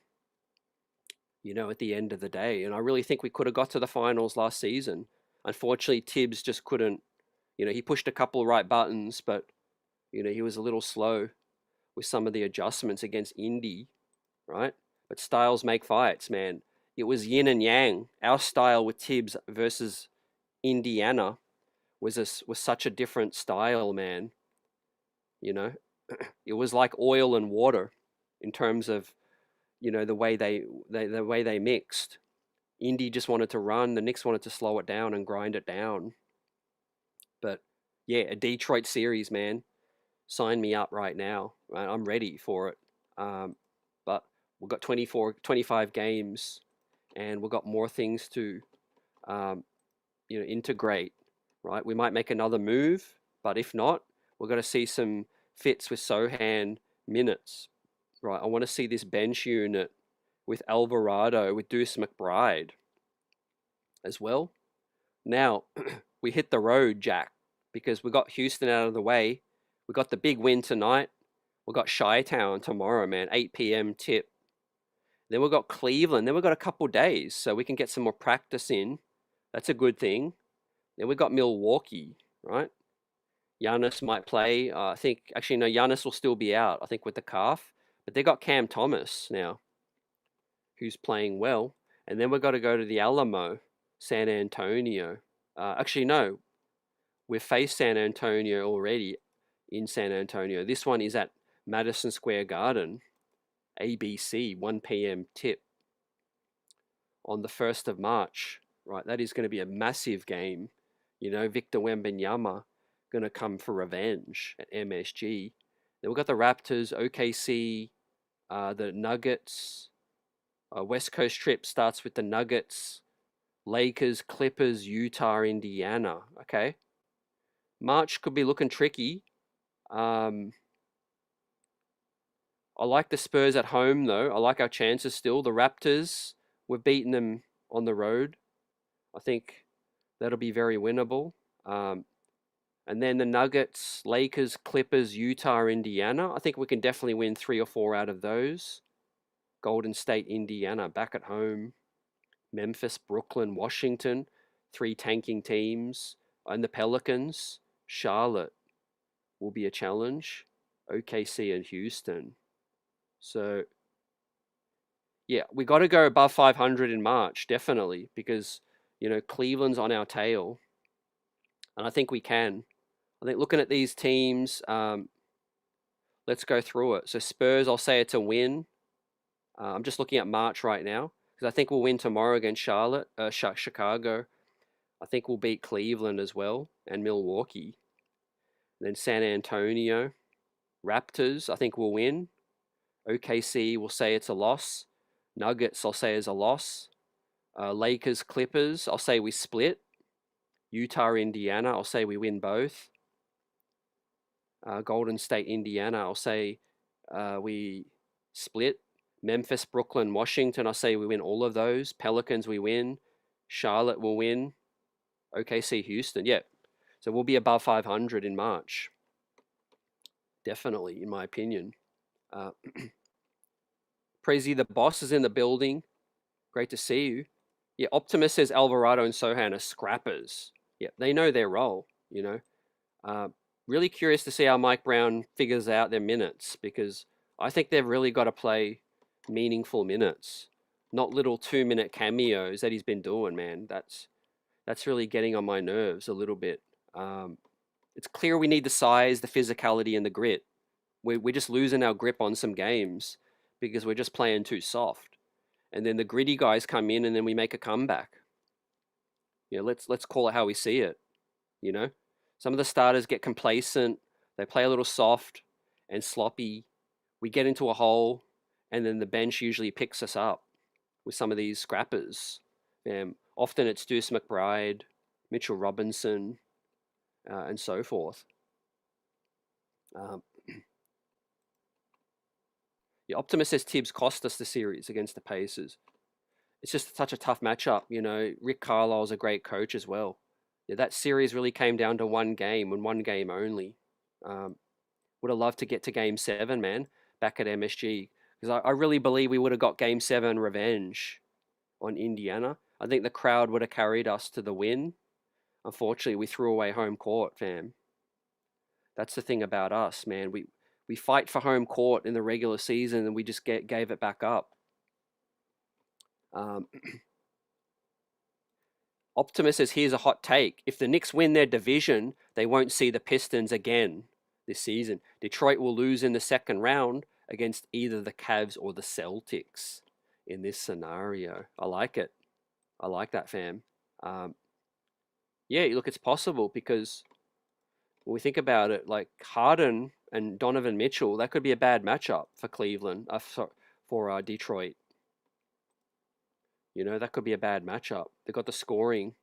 at the end of the day. And I really think we could have got to the finals last season. Unfortunately, Tibbs just couldn't, he pushed a couple of right buttons, but, he was a little slow with some of the adjustments against Indy, right? But styles make fights, man. It was yin and yang. Our style with Tibbs versus Indiana was such a different style, man. It was like oil and water in terms of, the way they mixed. Indy just wanted to run. The Knicks wanted to slow it down and grind it down. But yeah, a Detroit series, man. Sign me up right now. I'm ready for it. But we've got 25 games, and we've got more things to, integrate, right? We might make another move, but if not, we're going to see some fits with Sohan minutes, right? I want to see this bench unit with Alvarado, with Deuce McBride as well. Now, we hit the road, Jack, because we got Houston out of the way. We got the big win tonight. We got Chi-Town tomorrow, man, 8 p.m. tip. Then we've got Cleveland. Then we've got a couple days, so we can get some more practice in. That's a good thing. Then we've got Milwaukee, right? Giannis might play. I think, actually, no, Giannis will still be out, I think, with the calf. But they got Cam Thomas now, who's playing well. And then we've got to go to the Alamo, San Antonio. Actually, no, we've faced San Antonio already in San Antonio. This one is at Madison Square Garden, ABC, 1 p.m. tip on the 1st of March, right? That is going to be a massive game. Victor Wembanyama going to come for revenge at MSG. Then we've got the Raptors, OKC, the Nuggets. West Coast trip starts with the Nuggets, Lakers, Clippers, Utah, Indiana. Okay. March could be looking tricky. I like the Spurs at home, though. I like our chances still. The Raptors, we've beaten them on the road. I think that'll be very winnable. And then the Nuggets, Lakers, Clippers, Utah, Indiana. I think we can definitely win 3 or 4 out of those. Golden State, Indiana, back at home. Memphis, Brooklyn, Washington, 3 tanking teams. And the Pelicans, Charlotte will be a challenge. OKC and Houston. So, yeah, we got to go above 500 in March, definitely, because, Cleveland's on our tail. And I think we can. I think looking at these teams, let's go through it. So Spurs, I'll say it's a win. I'm just looking at March right now because I think we'll win tomorrow against Chicago. I think we'll beat Cleveland as well and Milwaukee. And then San Antonio, Raptors, I think we'll win. OKC will say it's a loss. Nuggets, I'll say is a loss. Lakers, Clippers, I'll say we split. Utah, Indiana, I'll say we win both. Golden State, Indiana, I'll say we split. Memphis, Brooklyn, Washington, I'll say we win all of those. Pelicans, we win. Charlotte will win. OKC, Houston, yeah. So we'll be above 500 in March. Definitely, in my opinion. Prezi, the boss, is in the building. Great to see you. Yeah, Optimus says Alvarado and Sohan are scrappers. Yeah, they know their role, you know. Really curious to see how Mike Brown figures out their minutes, because I think they've really got to play meaningful minutes, not little 2-minute cameos that he's been doing, man. That's really getting on my nerves a little bit. It's clear we need the size, the physicality, and the grit. We're just losing our grip on some games because we're just playing too soft. And then the gritty guys come in and then we make a comeback. You know, let's call it how we see it, you know? Some of the starters get complacent, they play a little soft and sloppy. We get into a hole and then the bench usually picks us up with some of these scrappers. Often it's Deuce McBride, Mitchell Robinson, and so forth. Yeah, Optimus says Tibbs cost us the series against the Pacers. It's just such a tough matchup, you know. Rick Carlisle's a great coach as well. Yeah, that series really came down to one game and one game only. Would have loved to get to Game 7, man, back at MSG, because I really believe we would have got Game 7 revenge on Indiana. I think the crowd would have carried us to the win. Unfortunately, we threw away home court, fam. That's the thing about us, man. We fight for home court in the regular season and we just gave it back up. Optimus says, here's a hot take. If the Knicks win their division, they won't see the Pistons again this season. Detroit will lose in the second round against either the Cavs or the Celtics in this scenario. I like it. I like that, fam. Yeah, look, it's possible because when we think about it, like Harden and Donovan Mitchell, that could be a bad matchup for Cleveland, for Detroit. You know, that could be a bad matchup. They've got the scoring,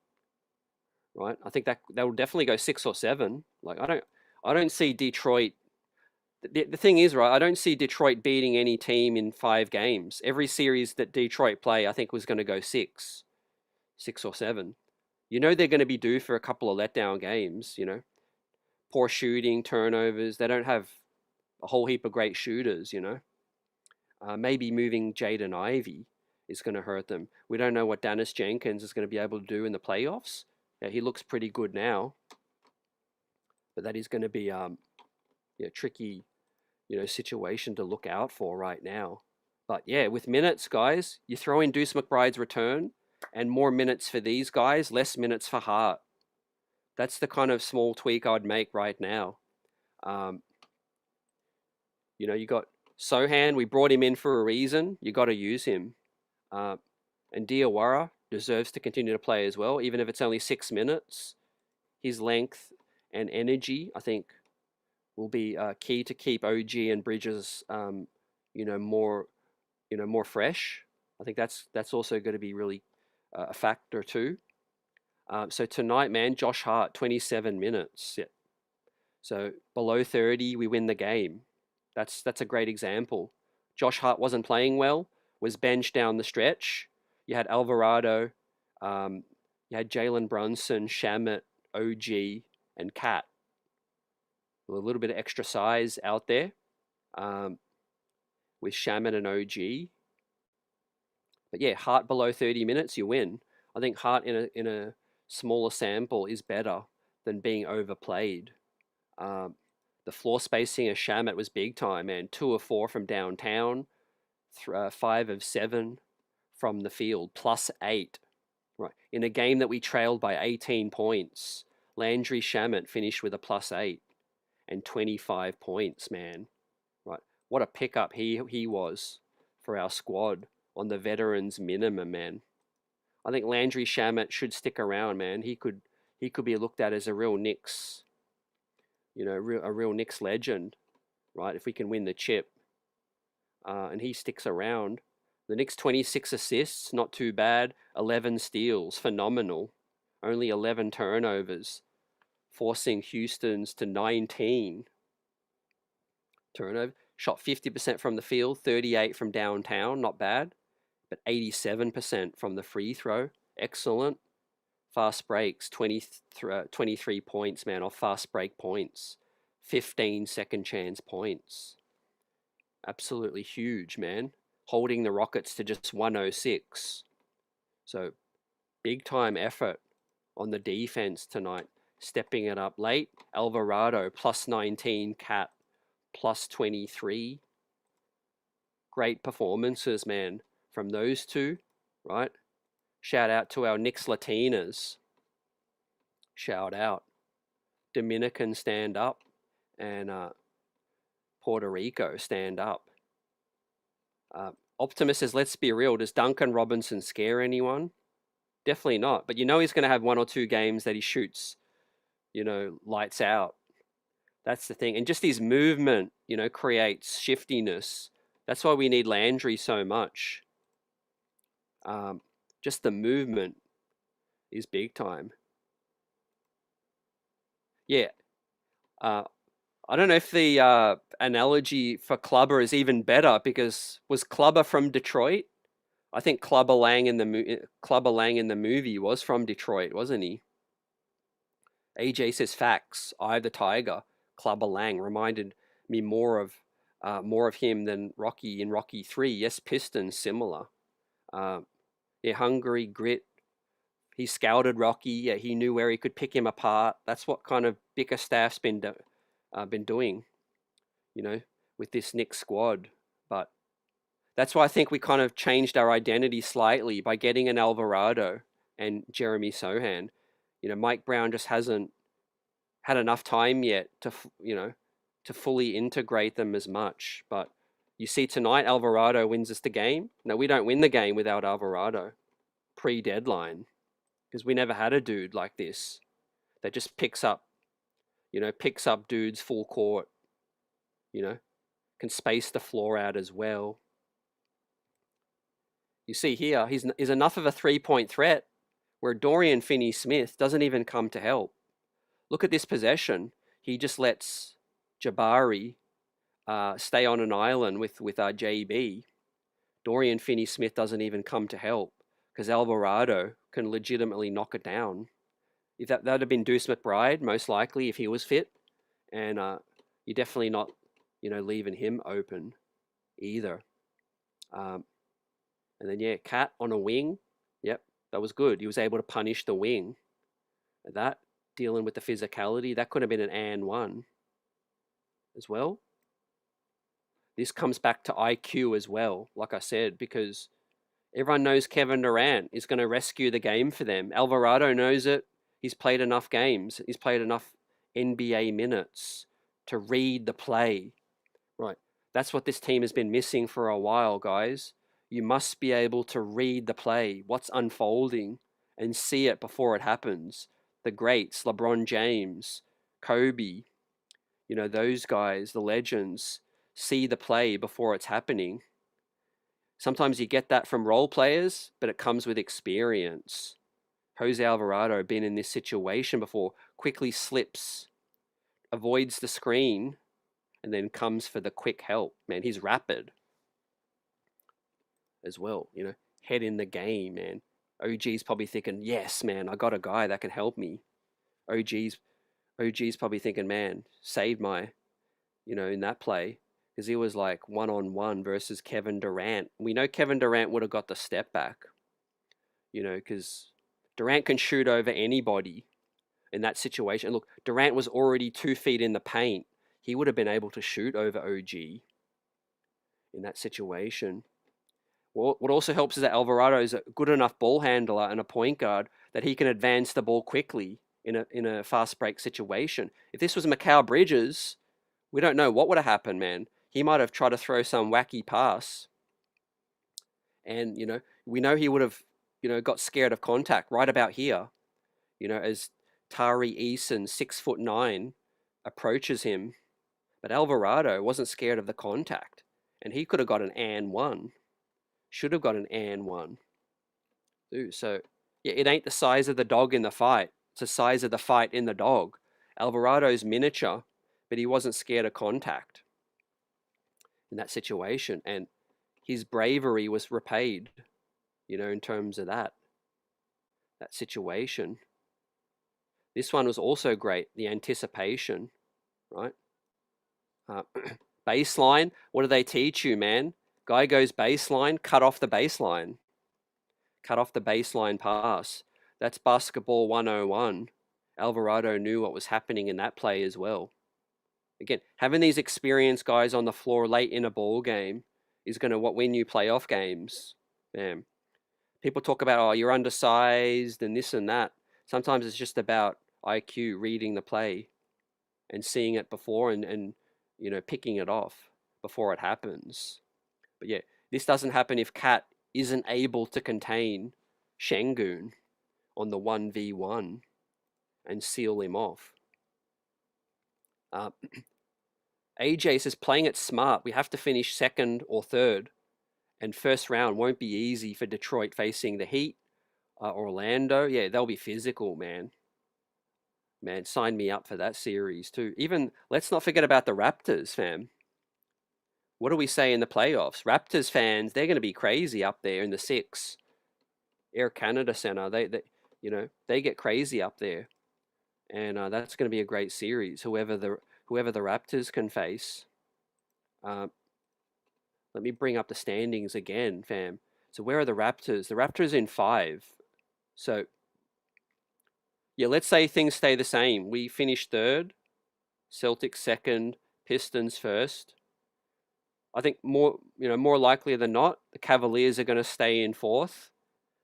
right? I think that will definitely go 6 or 7. Like I don't see Detroit. The thing is, right, I don't see Detroit beating any team in 5 games. Every series that Detroit play, I think was going to go 6 or 7. You know, they're going to be due for a couple of letdown games, you know. Poor shooting, turnovers. They don't have a whole heap of great shooters, you know. Maybe moving Jaden Ivey is going to hurt them. We don't know what Dennis Jenkins is going to be able to do in the playoffs. Yeah, he looks pretty good now, but that is going to be yeah, tricky, you know, situation to look out for right now. But yeah, with minutes, guys, you throw in Deuce McBride's return and more minutes for these guys, less minutes for Hart. That's the kind of small tweak I'd make right now. You know, you got Sohan. We brought him in for a reason. You got to use him. And Diawara deserves to continue to play as well, even if it's only 6 minutes. His length and energy, I think, will be key to keep OG and Bridges, you know, more fresh. I think that's also going to be really a factor too. So tonight, man, Josh Hart, 27 minutes. Yeah. So below 30, we win the game. That's a great example. Josh Hart wasn't playing well, was benched down the stretch. You had Alvarado, you had Jalen Brunson, Shamet, OG, and Cat. A little bit of extra size out there with Shamet and OG. But yeah, Hart below 30 minutes, you win. I think Hart in a smaller sample is better than being overplayed. The floor spacing of Shamet was big time, man. 2 of 4 from downtown, 5 of 7 from the field, +8. Right, in a game that we trailed by 18 points, Landry Shamet finished with a +8 and 25 points, man. Right, what a pickup he was for our squad on the veterans minimum, man. I think Landry Shamet should stick around, man. He could be looked at as a real Knicks, a real Knicks legend, right? If we can win the chip, and he sticks around. The Knicks 26 assists, not too bad. 11 steals, phenomenal. Only 11 turnovers, forcing Houston's to 19 turnover. Shot 50% from the field, 38 from downtown, not bad. But 87% from the free throw, excellent. Fast breaks, 23 points, man, off fast break points. 15 second chance points. Absolutely huge, man. Holding the Rockets to just 106. So, big time effort on the defense tonight. Stepping it up late. Alvarado, plus 19. Cat, plus 23. Great performances, man, from those two, right? Shout out to our Knicks Latinas. Shout out. Dominican, stand up. And Puerto Rico, stand up. Optimus says, let's be real. Does Duncan Robinson scare anyone? Definitely not. But he's going to have 1 or 2 games that he shoots, lights out. That's the thing. And just his movement, creates shiftiness. That's why we need Landry so much. Just the movement is big time. Yeah. I don't know if the analogy for Clubber is even better, because was Clubber from Detroit? I think Clubber Lang in the movie was from Detroit, wasn't he? AJ says facts. Eye of the Tiger. Clubber Lang reminded me more of him than Rocky in Rocky 3. Yes, Pistons similar. Hungry, grit. He scouted Rocky. Yeah, he knew where he could pick him apart. That's what kind of Bickerstaff's been doing, with this Knicks squad. But that's why I think we kind of changed our identity slightly by getting an Alvarado and Jeremy Sohan. Mike Brown just hasn't had enough time yet to fully integrate them as much. But you see tonight, Alvarado wins us the game. No, we don't win the game without Alvarado pre-deadline, because we never had a dude like this that just picks up dudes full court, can space the floor out as well. You see here, he's enough of a three-point threat where Dorian Finney-Smith doesn't even come to help. Look at this possession. He just lets Jabari stay on an island with JB. Dorian Finney-Smith doesn't even come to help, because Alvarado can legitimately knock it down. If that would have been Deuce McBride, most likely, if he was fit. And you're definitely not, leaving him open either. And then, Cat on a wing. Yep, that was good. He was able to punish the wing. That, dealing with the physicality, that could have been an and one as well. This comes back to IQ as well, like I said, because everyone knows Kevin Durant is going to rescue the game for them. Alvarado knows it. He's played enough games. He's played enough NBA minutes to read the play. Right. That's what this team has been missing for a while, guys. You must be able to read the play, what's unfolding, and see it before it happens. The greats, LeBron James, Kobe, those guys, the legends, see the play before it's happening. Sometimes you get that from role players, but it comes with experience. Jose Alvarado, been in this situation before, quickly slips, avoids the screen, and then comes for the quick help. Man, he's rapid as well, head in the game, man. OG's probably thinking, yes, man, I got a guy that can help me. OG's probably thinking, man, saved my, in that play, because he was like one-on-one versus Kevin Durant. We know Kevin Durant would have got the step back, because Durant can shoot over anybody in that situation. Look, Durant was already 2 feet in the paint. He would have been able to shoot over OG in that situation. Well, what also helps is that Alvarado is a good enough ball handler and a point guard that he can advance the ball quickly in a fast break situation. If this was Mikal Bridges, we don't know what would have happened, man. He might have tried to throw some wacky pass, And, we know he would have, got scared of contact right about here, as Tari Eason, 6'9", approaches him. But Alvarado wasn't scared of the contact, and he could have got an and one. Should have got an and one. So, yeah, it ain't the size of the dog in the fight. It's the size of the fight in the dog. Alvarado's miniature, but he wasn't scared of contact in that situation. And his bravery was repaid, in terms of that situation. This one was also great, the anticipation, right? Baseline, what do they teach you, man? Guy goes baseline, cut off the baseline. Cut off the baseline pass. That's basketball 101. Alvarado knew what was happening in that play as well. Again, having these experienced guys on the floor late in a ball game is going to win you playoff games. Man, people talk about, oh, you're undersized and this and that. Sometimes it's just about IQ, reading the play and seeing it before and picking it off before it happens. But yeah, this doesn't happen if Cat isn't able to contain Şengün on the 1v1 and seal him off. AJ says, playing it smart, we have to finish second or third, and first round won't be easy for Detroit facing the Heat. Orlando, yeah, they'll be physical, man. Man, sign me up for that series too. Even, let's not forget about the Raptors, fam. What do we say in the playoffs? Raptors fans, they're going to be crazy up there in the 6. Air Canada Center, they get crazy up there. And that's going to be a great series, whoever the Raptors can face. Let me bring up the standings again, fam. So where are the Raptors? The Raptors in 5. So, yeah, let's say things stay the same. We finish 3rd, Celtics 2nd, Pistons 1st. I think more likely than not, the Cavaliers are going to stay in 4th.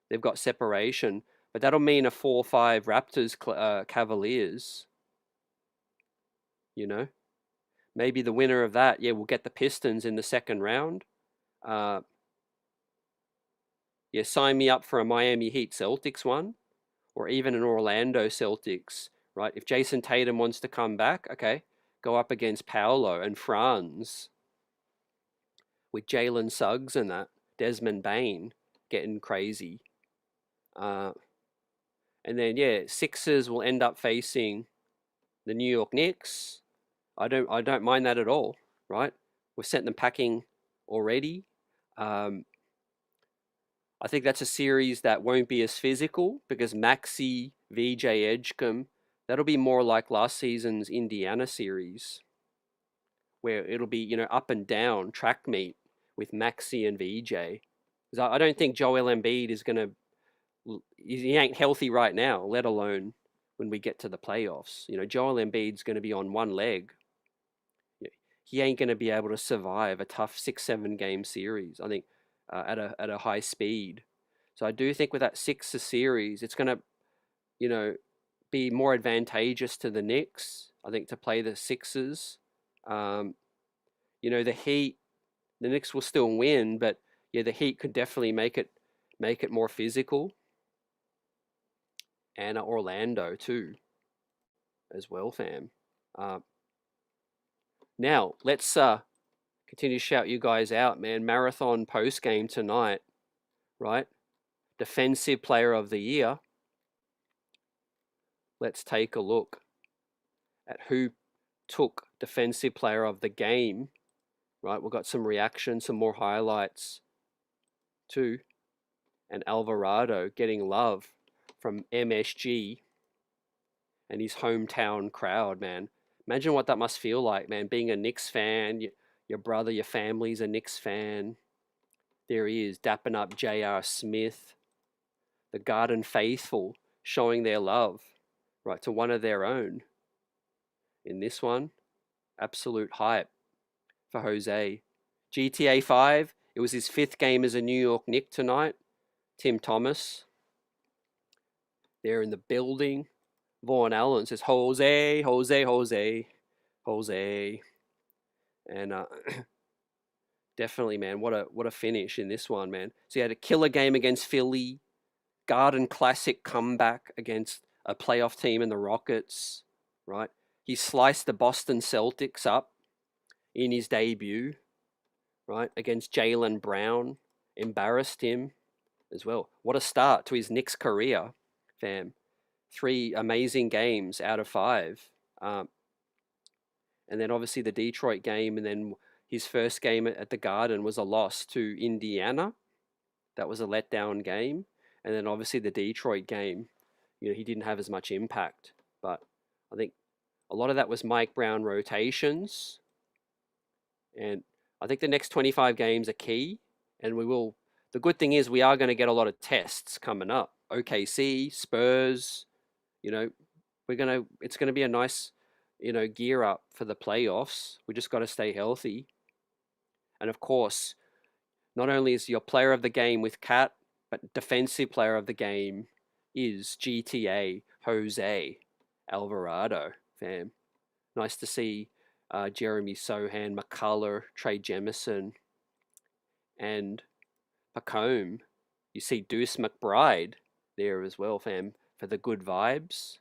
They've got separation, but that'll mean a 4-5 Raptors Cavaliers. Maybe the winner of that, yeah, will get the Pistons in the second round. Yeah, sign me up for a Miami Heat Celtics one, or even an Orlando Celtics, right? If Jason Tatum wants to come back, okay, go up against Paolo and Franz with Jalen Suggs and that, Desmond Bain getting crazy. And then, yeah, Sixers will end up facing the New York Knicks. I don't mind that at all, right? We've sent them packing already. I think that's a series that won't be as physical because Maxey, VJ Edgecombe, that'll be more like last season's Indiana series, where it'll be, up and down track meet with Maxey and VJ. Because I don't think Joel Embiid is going to, he ain't healthy right now, let alone when we get to the playoffs. Joel Embiid's going to be on one leg. He ain't going to be able to survive a tough 6-7 game series, I think, at a high speed. So I do think with that Sixers series, it's going to, be more advantageous to the Knicks, I think, to play the Sixers. The Heat, the Knicks will still win, but yeah, the Heat could definitely make it more physical. And Orlando too, as well, fam. Now, let's continue to shout you guys out, man. Marathon post-game tonight, right? Defensive Player of the Year. Let's take a look at who took Defensive Player of the Game, right? We've got some reaction, some more highlights too. And Alvarado getting love from MSG and his hometown crowd, man. Imagine what that must feel like, man, being a Knicks fan, your brother, your family's a Knicks fan. There he is, dapping up J.R. Smith. The Garden Faithful showing their love, right, to one of their own. In this one, absolute hype for Jose. GTA 5, it was his 5th game as a New York Knick tonight. Tim Thomas, there in the building. Vaughn Allen says, Jose, Jose, Jose, Jose. And Definitely, man. What a finish in this one, man. So he had a killer game against Philly, Garden Classic comeback against a playoff team in the Rockets, right? He sliced the Boston Celtics up in his debut, right, against Jaylen Brown, embarrassed him as well. What a start to his Knicks career, fam. 3 amazing games out of 5. And then obviously the Detroit game, and then his first game at the Garden was a loss to Indiana. That was a letdown game. And then obviously the Detroit game, he didn't have as much impact. But I think a lot of that was Mike Brown rotations. And I think the next 25 games are key. And the good thing is we are going to get a lot of tests coming up. OKC, Spurs, it's going to be a nice, gear up for the playoffs. We just got to stay healthy. And of course, not only is your player of the game with Cat, but defensive player of the game is GTA Jose Alvarado, fam. Nice to see Jeremy Sohan, McCullough, Trey Jemison, and Pacome. You see Deuce McBride there as well, fam, for the good vibes.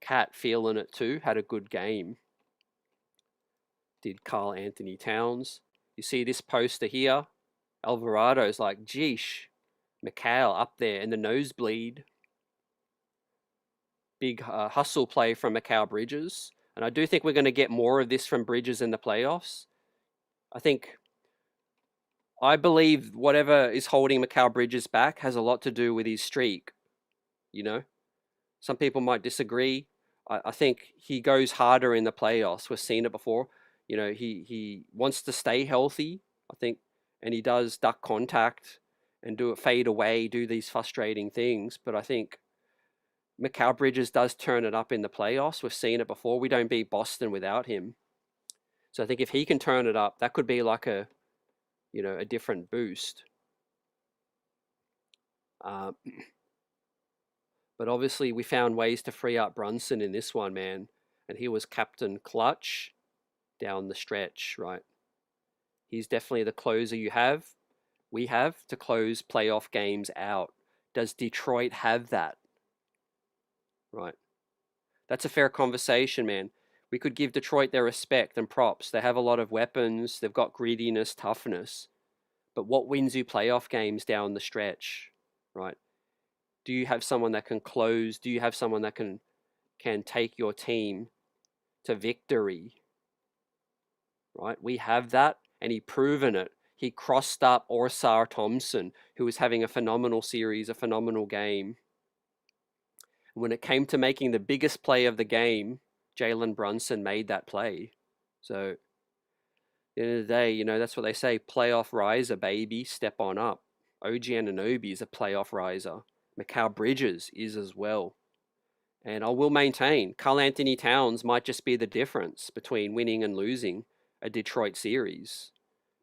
Cat feeling it too, had a good game. Did Carl Anthony Towns. You see this poster here? Alvarado's like, geesh, McHale up there in the nosebleed. Big hustle play from Mikal Bridges. And I do think we're going to get more of this from Bridges in the playoffs. I believe whatever is holding Mikal Bridges back has a lot to do with his streak. Some people might disagree. I think he goes harder in the playoffs. We've seen it before. He wants to stay healthy, I think, and he does duck contact and do it fade away, do these frustrating things. But I think Mikal Bridges does turn it up in the playoffs. We've seen it before. We don't beat Boston without him. So I think if he can turn it up, that could be like a different boost. But obviously we found ways to free up Brunson in this one, man. And he was captain clutch down the stretch, right? He's definitely the closer we have to close playoff games out. Does Detroit have that? Right. That's a fair conversation, man. We could give Detroit their respect and props. They have a lot of weapons. They've got grittiness, toughness. But what wins you playoff games down the stretch, right? Do you have someone that can close? Do you have someone that can take your team to victory? Right? We have that, and he proven it. He crossed up Orsar Thompson, who was having a phenomenal series, a phenomenal game. And when it came to making the biggest play of the game, Jalen Brunson made that play. So at the end of the day, that's what they say, playoff riser, baby, step on up. OG Anunoby is a playoff riser. Mikal Bridges is as well. And I will maintain, Karl Anthony Towns might just be the difference between winning and losing a Detroit series.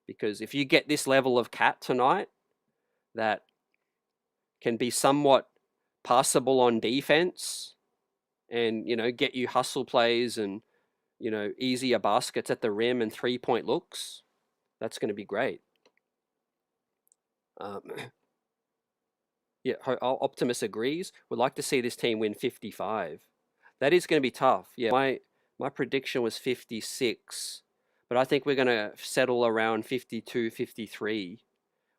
Because if you get this level of Cat tonight that can be somewhat passable on defense and, get you hustle plays and, easier baskets at the rim and 3-point looks, that's going to be great. Yeah, Optimus agrees. Would like to see this team win 55. That is going to be tough. Yeah, my prediction was 56, but I think we're going to settle around 52, 53,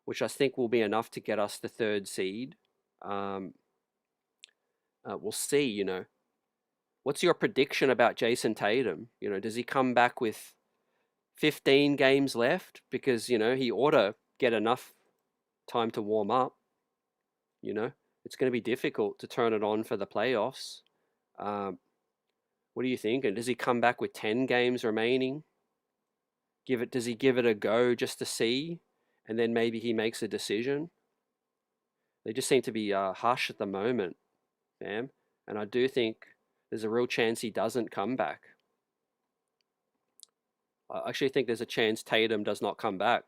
which I think will be enough to get us the 3rd seed. We'll see, What's your prediction about Jason Tatum? Does he come back with 15 games left? Because, he ought to get enough time to warm up. It's going to be difficult to turn it on for the playoffs. What do you think? And does he come back with 10 games remaining? Does he give it a go just to see? And then maybe he makes a decision? They just seem to be hush at the moment, fam. And I do think there's a real chance he doesn't come back. I actually think there's a chance Tatum does not come back.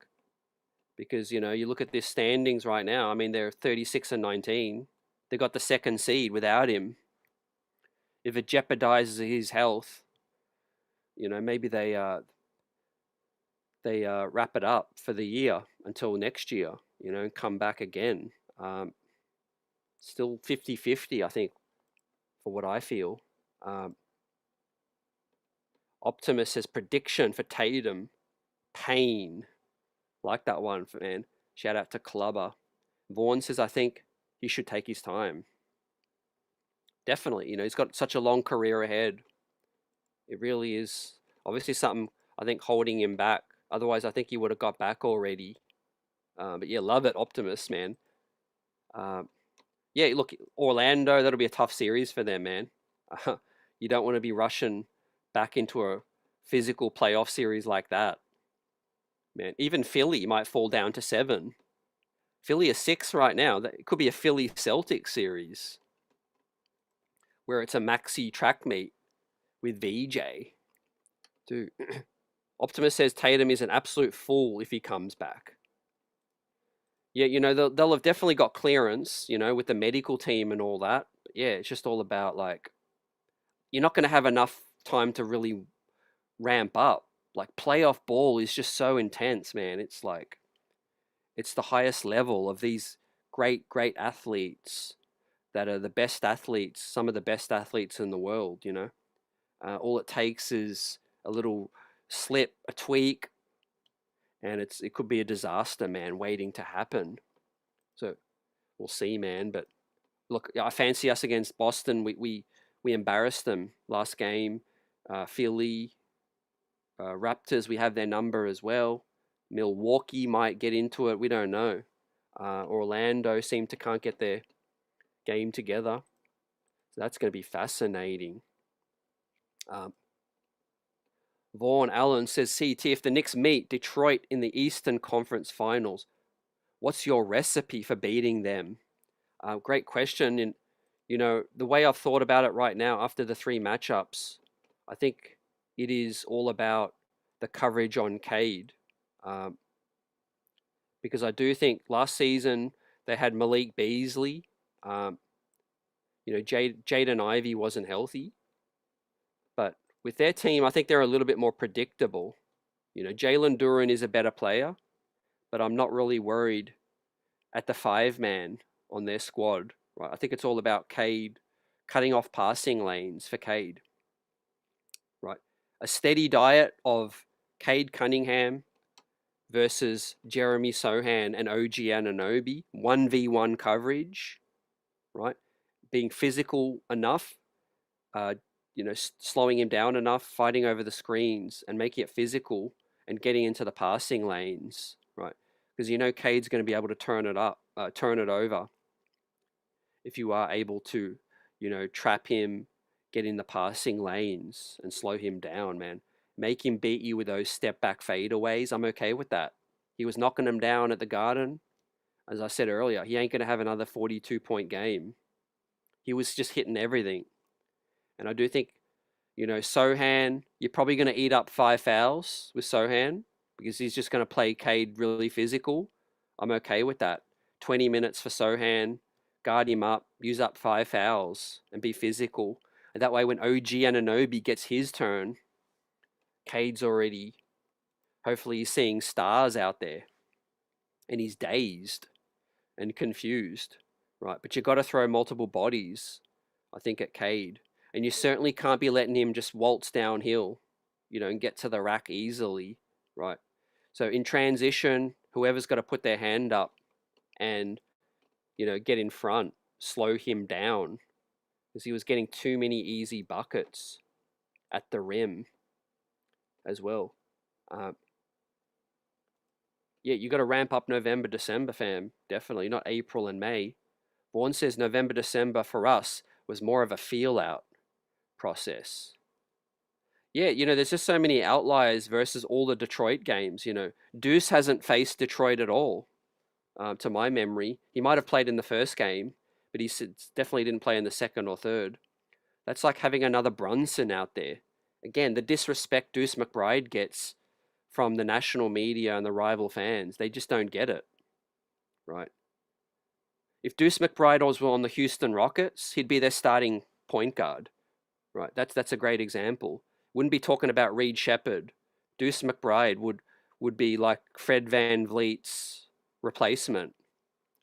Because, you look at this standings right now. I mean, they're 36-19. They got the 2nd seed without him. If it jeopardizes his health, maybe they they wrap it up for the year until next year, and come back again. Still 50-50, I think, for what I feel. Optimus says prediction for Tatum, pain. Like that one, man. Shout out to Clubber. Vaughn says, I think he should take his time. Definitely, he's got such a long career ahead. It really is obviously something, I think, holding him back. Otherwise, I think he would have got back already. But yeah, love it, Optimus, man. Yeah, look, Orlando, that'll be a tough series for them, man. You don't want to be rushing back into a physical playoff series like that, man. Even Philly might fall down to 7. Philly is 6 right now. It could be a Philly Celtics series where it's a maxi track meet with VJ. Dude, Optimus says Tatum is an absolute fool if he comes back. Yeah, they'll have definitely got clearance, with the medical team and all that. But yeah, it's just all about, like, you're not going to have enough time to really ramp up. Like, playoff ball is just so intense, man. It's like, it's the highest level of these great, great athletes that are the best athletes, some of the best athletes in the world, all it takes is a little slip, a tweak, and it could be a disaster, man, waiting to happen. So we'll see, man. But look, I fancy us against Boston. We embarrassed them last game. Philly, Raptors, we have their number as well. Milwaukee might get into it. We don't know. Orlando seem to can't get their game together. So that's going to be fascinating. Vaughn Allen says, CT, if the Knicks meet Detroit in the Eastern Conference Finals, what's your recipe for beating them? Great question. And, the way I've thought about it right now after the 3 matchups, I think it is all about the coverage on Cade. Because I do think last season they had Malik Beasley. Jaden Ivey wasn't healthy. But with their team, I think they're a little bit more predictable. Jalen Duren is a better player, but I'm not really worried at the 5-man on their squad. Right? I think it's all about Cade cutting off passing lanes for Cade. Right? A steady diet of Cade Cunningham versus Jeremy Sohan and OG Anunoby, 1v1 coverage, right? Being physical enough, slowing him down enough, fighting over the screens and making it physical and getting into the passing lanes, right? Because Cade's going to be able to turn it over if you are able to, trap him, get in the passing lanes and slow him down, man. Make him beat you with those step back fadeaways. I'm okay with that. He was knocking him down at the Garden. As I said earlier, he ain't going to have another 42-point game. He was just hitting everything. And I do think, Sohan, you're probably going to eat up 5 fouls with Sohan because he's just going to play Cade really physical. I'm okay with that. 20 minutes for Sohan, guard him up, use up 5 fouls and be physical. And that way when OG Anunoby gets his turn, Cade's already, hopefully he's seeing stars out there and he's dazed and confused, right? But you got to throw multiple bodies, I think, at Cade. And you certainly can't be letting him just waltz downhill, and get to the rack easily, right? So in transition, whoever's got to put their hand up and, get in front, slow him down because he was getting too many easy buckets at the rim as well. You got to ramp up November, December, fam. Definitely, not April and May. Vaughn says November, December for us was more of a feel out process. Yeah, there's just so many outliers versus all the Detroit games. Deuce hasn't faced Detroit at all, to my memory. He might have played in the first game, but he definitely didn't play in the second or third. That's like having another Brunson out there. Again, the disrespect Deuce McBride gets from the national media and the rival fans, they just don't get it, right? If Deuce McBride was on the Houston Rockets, he'd be their starting point guard, right? That's a great example. Wouldn't be talking about Reed Shepherd. Deuce McBride would would be like Fred VanVleet's replacement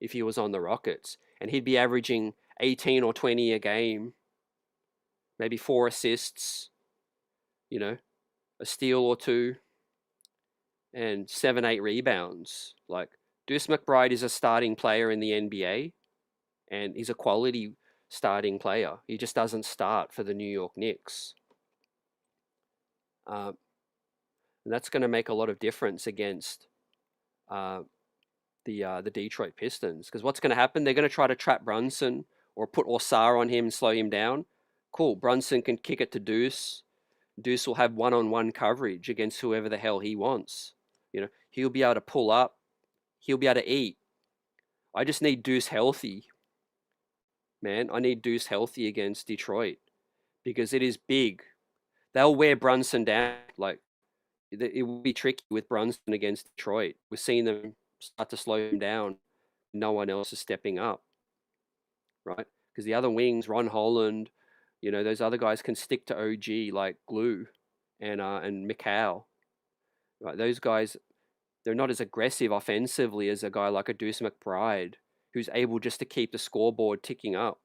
if he was on the Rockets, and he'd be averaging 18 or 20 a game, maybe 4 assists, you know, a steal or two, and 7, 8 rebounds. Like, Deuce McBride is a starting player in the NBA, and he's a quality starting player. He just doesn't start for the New York Knicks. And that's going to make a lot of difference against the Detroit Pistons. Because what's going to happen? They're going to try to trap Brunson or put Osar on him and slow him down. Cool. Brunson can kick it to Deuce. Deuce will have one-on-one coverage against whoever the hell he wants. You know, he'll be able to pull up. He'll be able to eat. I just need Deuce healthy, man. I need Deuce healthy against Detroit because it is big. They'll wear Brunson down. Like, it will be tricky with Brunson against Detroit. We're seeing them start to slow him down. No one else is stepping up, right? Because the other wings, Ron Holland, you know, those other guys can stick to OG like glue, and Mikal. Right? Those guys, they're not as aggressive offensively as a guy like a Deuce McBride, who's able just to keep the scoreboard ticking up.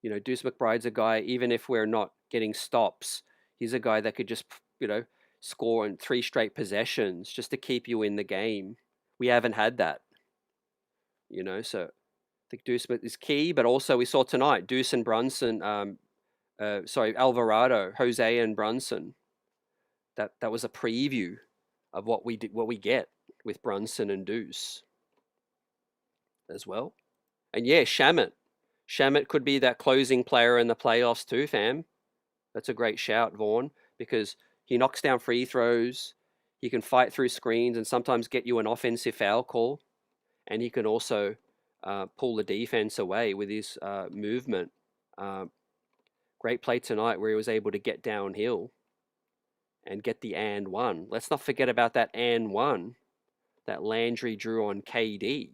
You know, Deuce McBride's a guy, even if we're not getting stops, he's a guy that could just, you know, score in 3 straight possessions just to keep you in the game. We haven't had that, you know, so I think Deuce is key, but also we saw tonight, Deuce and Brunson, Alvarado, Jose and Brunson. That was a preview of what we get with Brunson and Deuce as well. And yeah, Shamet could be that closing player in the playoffs too, fam. That's a great shout, Vaughn, because he knocks down free throws, he can fight through screens and sometimes get you an offensive foul call, and he can also pull the defense away with his movement. Great play tonight where he was able to get downhill and get the and one. Let's not forget about that and one that Landry drew on KD.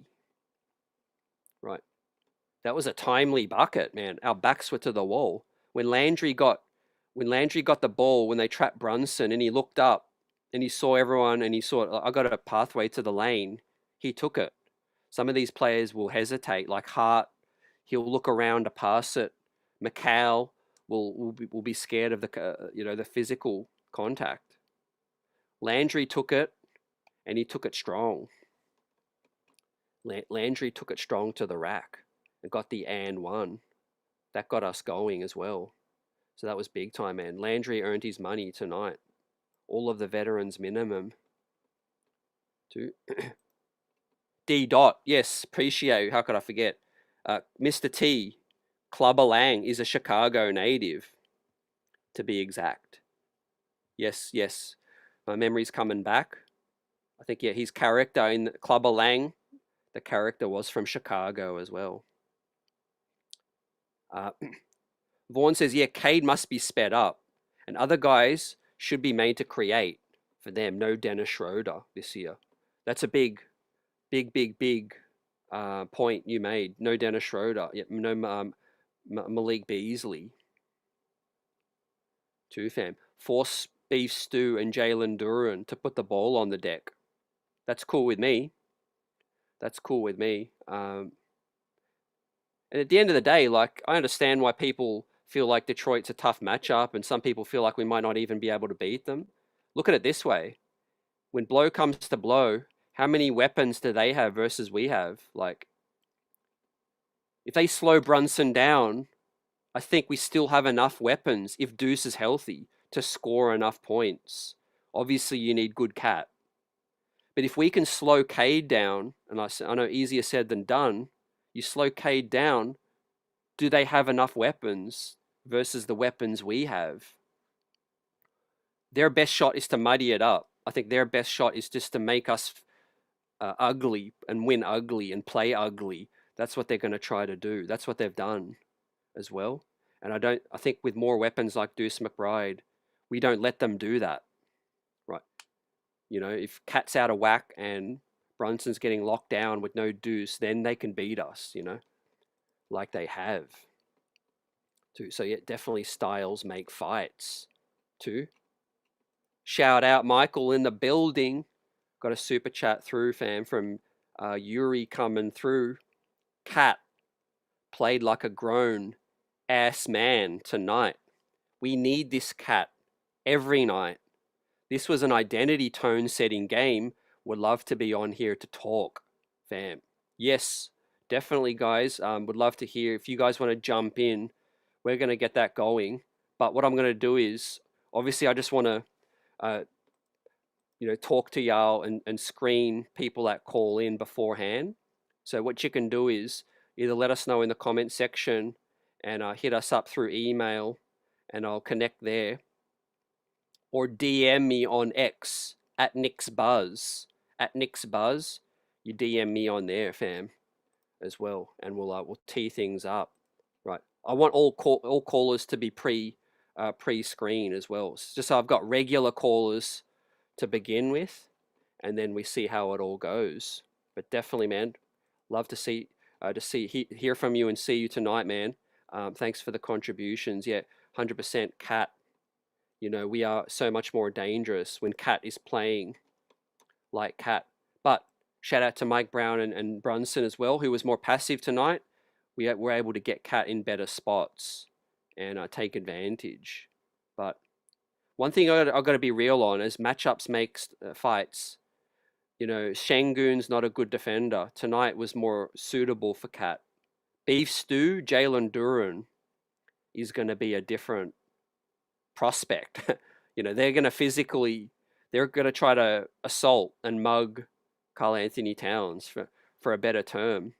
Right. That was a timely bucket, man. Our backs were to the wall. When Landry got the ball, when they trapped Brunson and he looked up and he saw everyone and he saw, I got a pathway to the lane, he took it. Some of these players will hesitate, like Hart, he'll look around to pass it. Mikal will be scared of the physical contact. Landry took it, and he took it strong. Landry took it strong to the rack and got the and one. That got us going as well. So that was big time, man. Landry earned his money tonight. All of the veterans minimum. Too. D. Dot, yes, appreciate. How could I forget? Mr. T, Clubber Lang is a Chicago native, to be exact. Yes. My memory's coming back. I think, yeah, his character in Clubber Lang, the character was from Chicago as well. Vaughn says, yeah, Cade must be sped up, and other guys should be made to create for them. No Dennis Schroeder this year. That's a big point you made. No Dennis Schroeder. Yeah, no Malik Beasley. Too, fam. Force Beef Stew and Jalen Duran to put the ball on the deck. That's cool with me. And at the end of the day, like, I understand why people feel like Detroit's a tough matchup, and some people feel like we might not even be able to beat them. Look at it this way. When blow comes to blow, how many weapons do they have versus we have? Like, if they slow Brunson down, I think we still have enough weapons, if Deuce is healthy, to score enough points. Obviously, you need good cat. But if we can slow Cade down, and I know easier said than done, you slow Cade down, do they have enough weapons versus the weapons we have? Their best shot is to muddy it up. I think their best shot is just to make us ugly and win ugly and play ugly. That's what they're going to try to do. That's what they've done as well. And I think with more weapons like Deuce McBride, we don't let them do that. Right. You know, if Cat's out of whack and Brunson's getting locked down with no Deuce, then they can beat us, you know, like they have. Too. So yeah, definitely styles make fights too. Shout out Michael in the building. Got a super chat through, fam, from Yuri coming through. Cat played like a grown ass man tonight. We need this cat every night. This was an identity tone setting game. Would love to be on here to talk, fam. Yes, definitely, guys. Would love to hear if you guys want to jump in. We're going to get that going. But what I'm going to do is, obviously, I just want to, talk to y'all and screen people that call in beforehand. So what you can do is either let us know in the comment section and hit us up through email, and I'll connect there, or DM me on X at Knicks Buzz. At Knicks Buzz, you DM me on there, fam, as well, and we'll tee things up. Right. I want all callers to be pre-screen as well, just so I've got regular callers to begin with, and then we see how it all goes. But definitely, man, love to hear from you and see you tonight, man. Thanks for the contributions. Yeah, 100% Cat. We are so much more dangerous when Cat is playing like Cat. But shout out to Mike Brown and Brunson as well, who was more passive tonight. We were able to get Cat in better spots and take advantage. But one thing I've got to be real on is matchups makes fights. Şengün's not a good defender. Tonight was more suitable for Cat. Beef Stew, Jalen Duren is going to be a different prospect. They're going to try to assault and mug Karl Anthony Towns for a better term.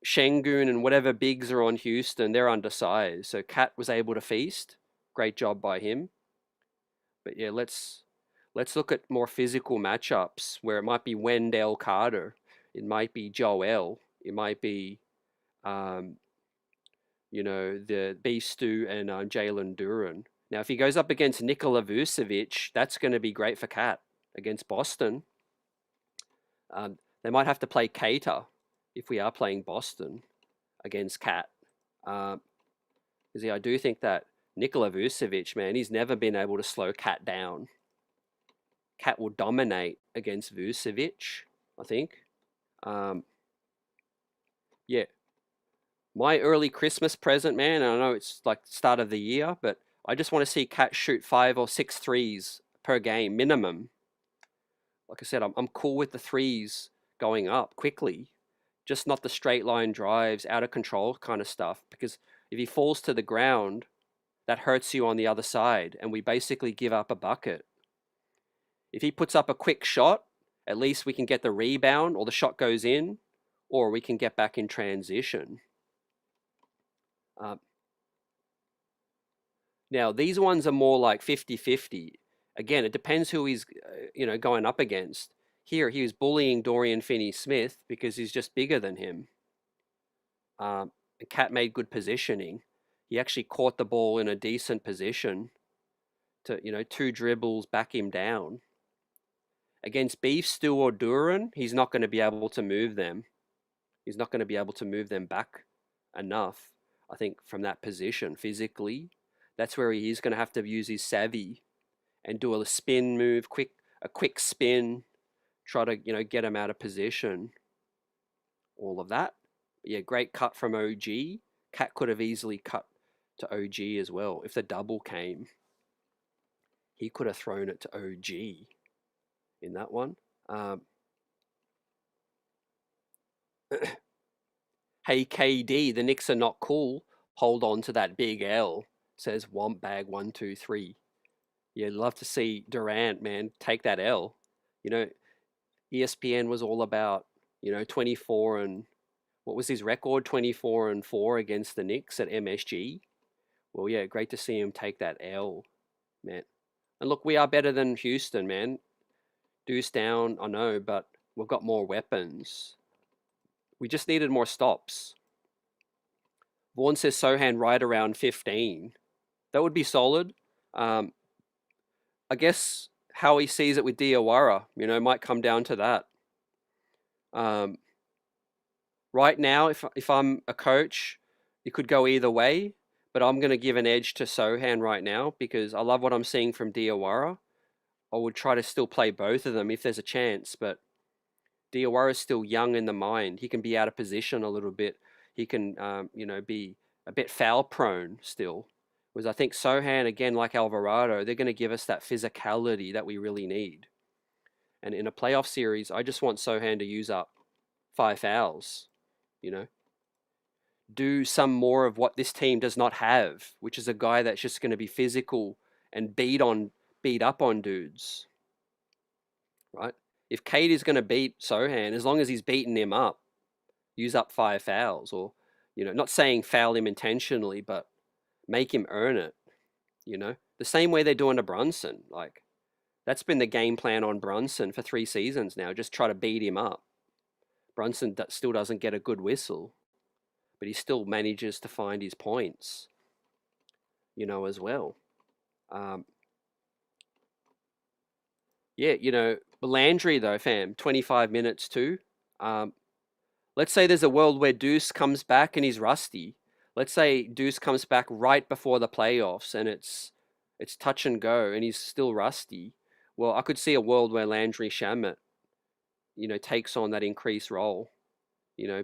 Şengün and whatever bigs are on Houston, they're undersized. So Cat was able to feast. Great job by him. But yeah, let's look at more physical matchups where it might be Wendell Carter, it might be Joel, it might be the Beef Stew and Jalen Duren. Now, if he goes up against Nikola Vucevic, that's going to be great for Cat against Boston. They might have to play Cater if we are playing Boston against Cat. Because I do think that Nikola Vucevic, man, he's never been able to slow Cat down. Cat will dominate against Vucevic, I think. Yeah. My early Christmas present, man, I know it's like start of the year, but I just want to see Cat shoot 5 or 6 threes per game minimum. Like I said, I'm cool with the threes going up quickly, just not the straight line drives, out of control kind of stuff. Because if he falls to the ground, that hurts you on the other side, and we basically give up a bucket. If he puts up a quick shot, at least we can get the rebound, or the shot goes in, or we can get back in transition. Now, these ones are more like 50-50. Again, it depends who he's going up against. Here, he was bullying Dorian Finney-Smith because he's just bigger than him. And Cat made good positioning. He actually caught the ball in a decent position to, 2 dribbles, back him down. Against Beef Stew or Duren, he's not going to be able to move them. He's not going to be able to move them back enough, I think, from that position physically. That's where he is going to have to use his savvy and do a spin move, a quick spin, try to, get him out of position. All of that. But yeah, great cut from OG. Cat could have easily cut to OG as well. If the double came, he could have thrown it to OG in that one. Hey KD, the Knicks are not cool. Hold on to that big L, says Wompbag 123. Yeah, love to see Durant, man, take that L. ESPN was all about, 24 and what was his record? 24-4 against the Knicks at MSG. Well, yeah, great to see him take that L, man. And look, we are better than Houston, man. Deuce down, I know, but we've got more weapons. We just needed more stops. Vaughn says Sohan right around 15. That would be solid. I guess how he sees it with Diawara, might come down to that. Right now, if I'm a coach, it could go either way. but I'm going to give an edge to Sohan right now because I love what I'm seeing from Diawara. I would try to still play both of them if there's a chance, but Diawara's still young in the mind. He can be out of position a little bit. He can, be a bit foul prone still. Whereas I think Sohan, again, like Alvarado, they're going to give us that physicality that we really need. And in a playoff series, I just want Sohan to use up 5 fouls, you know, do some more of what this team does not have, which is a guy that's just going to be physical and beat up on dudes, right? If Cade is going to beat Sohan, as long as he's beating him up, use up 5 fouls, or not saying foul him intentionally, but make him earn it. The same way they're doing to Brunson. Like that's been the game plan on Brunson for 3 seasons now. Just try to beat him up. Brunson still doesn't get a good whistle, but he still manages to find his points, as well. Landry though, fam, 25 minutes too. Let's say there's a world where Deuce comes back and he's rusty. Let's say Deuce comes back right before the playoffs and it's touch and go and he's still rusty. Well, I could see a world where Landry Shamet, takes on that increased role,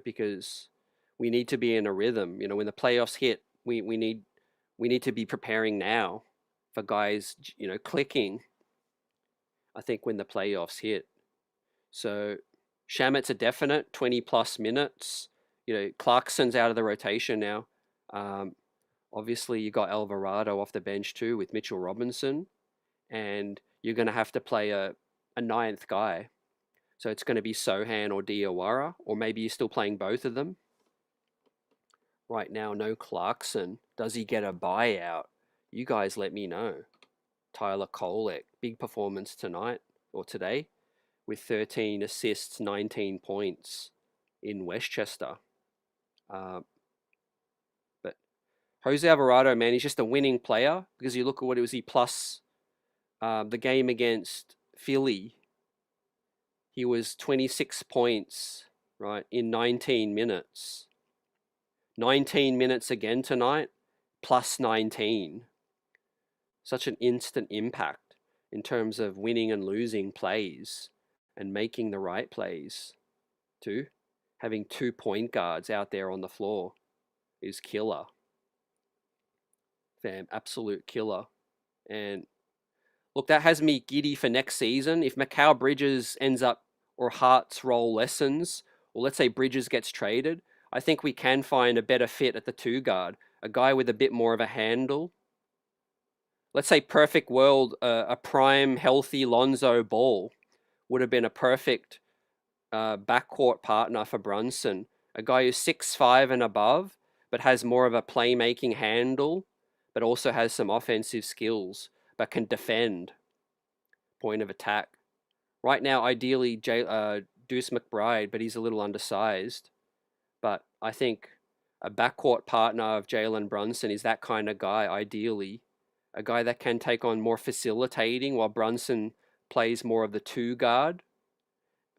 because we need to be in a rhythm. When the playoffs hit, we need to be preparing now for guys, clicking, I think, when the playoffs hit. So Shamet's a definite 20 plus minutes. Clarkson's out of the rotation now. Obviously, you got Alvarado off the bench too with Mitchell Robinson, and you're going to have to play a ninth guy. So it's going to be Sohan or Diawara, or maybe you're still playing both of them. Right now, no Clarkson. Does he get a buyout? You guys let me know. Tyler Kolek, big performance tonight or today with 13 assists, 19 points in Westchester. But Jose Alvarado, man, he's just a winning player because you look at what it was. He plus the game against Philly. He was 26 points, right, in 19 minutes. 19 minutes again tonight, plus 19. Such an instant impact in terms of winning and losing plays and making the right plays too. Having 2 point guards out there on the floor is killer. Fam, absolute killer. And look, that has me giddy for next season. If Mikal Bridges ends up, or Hart's role lessens, or let's say Bridges gets traded, I think we can find a better fit at the 2 guard, a guy with a bit more of a handle. Let's say perfect world, a prime, healthy Lonzo Ball would have been a perfect backcourt partner for Brunson. A guy who's 6'5" and above, but has more of a playmaking handle, but also has some offensive skills, but can defend. Point of attack. Right now, ideally, Deuce McBride, but he's a little undersized. But I think a backcourt partner of Jalen Brunson is that kind of guy, ideally. A guy that can take on more facilitating while Brunson plays more of the 2 guard.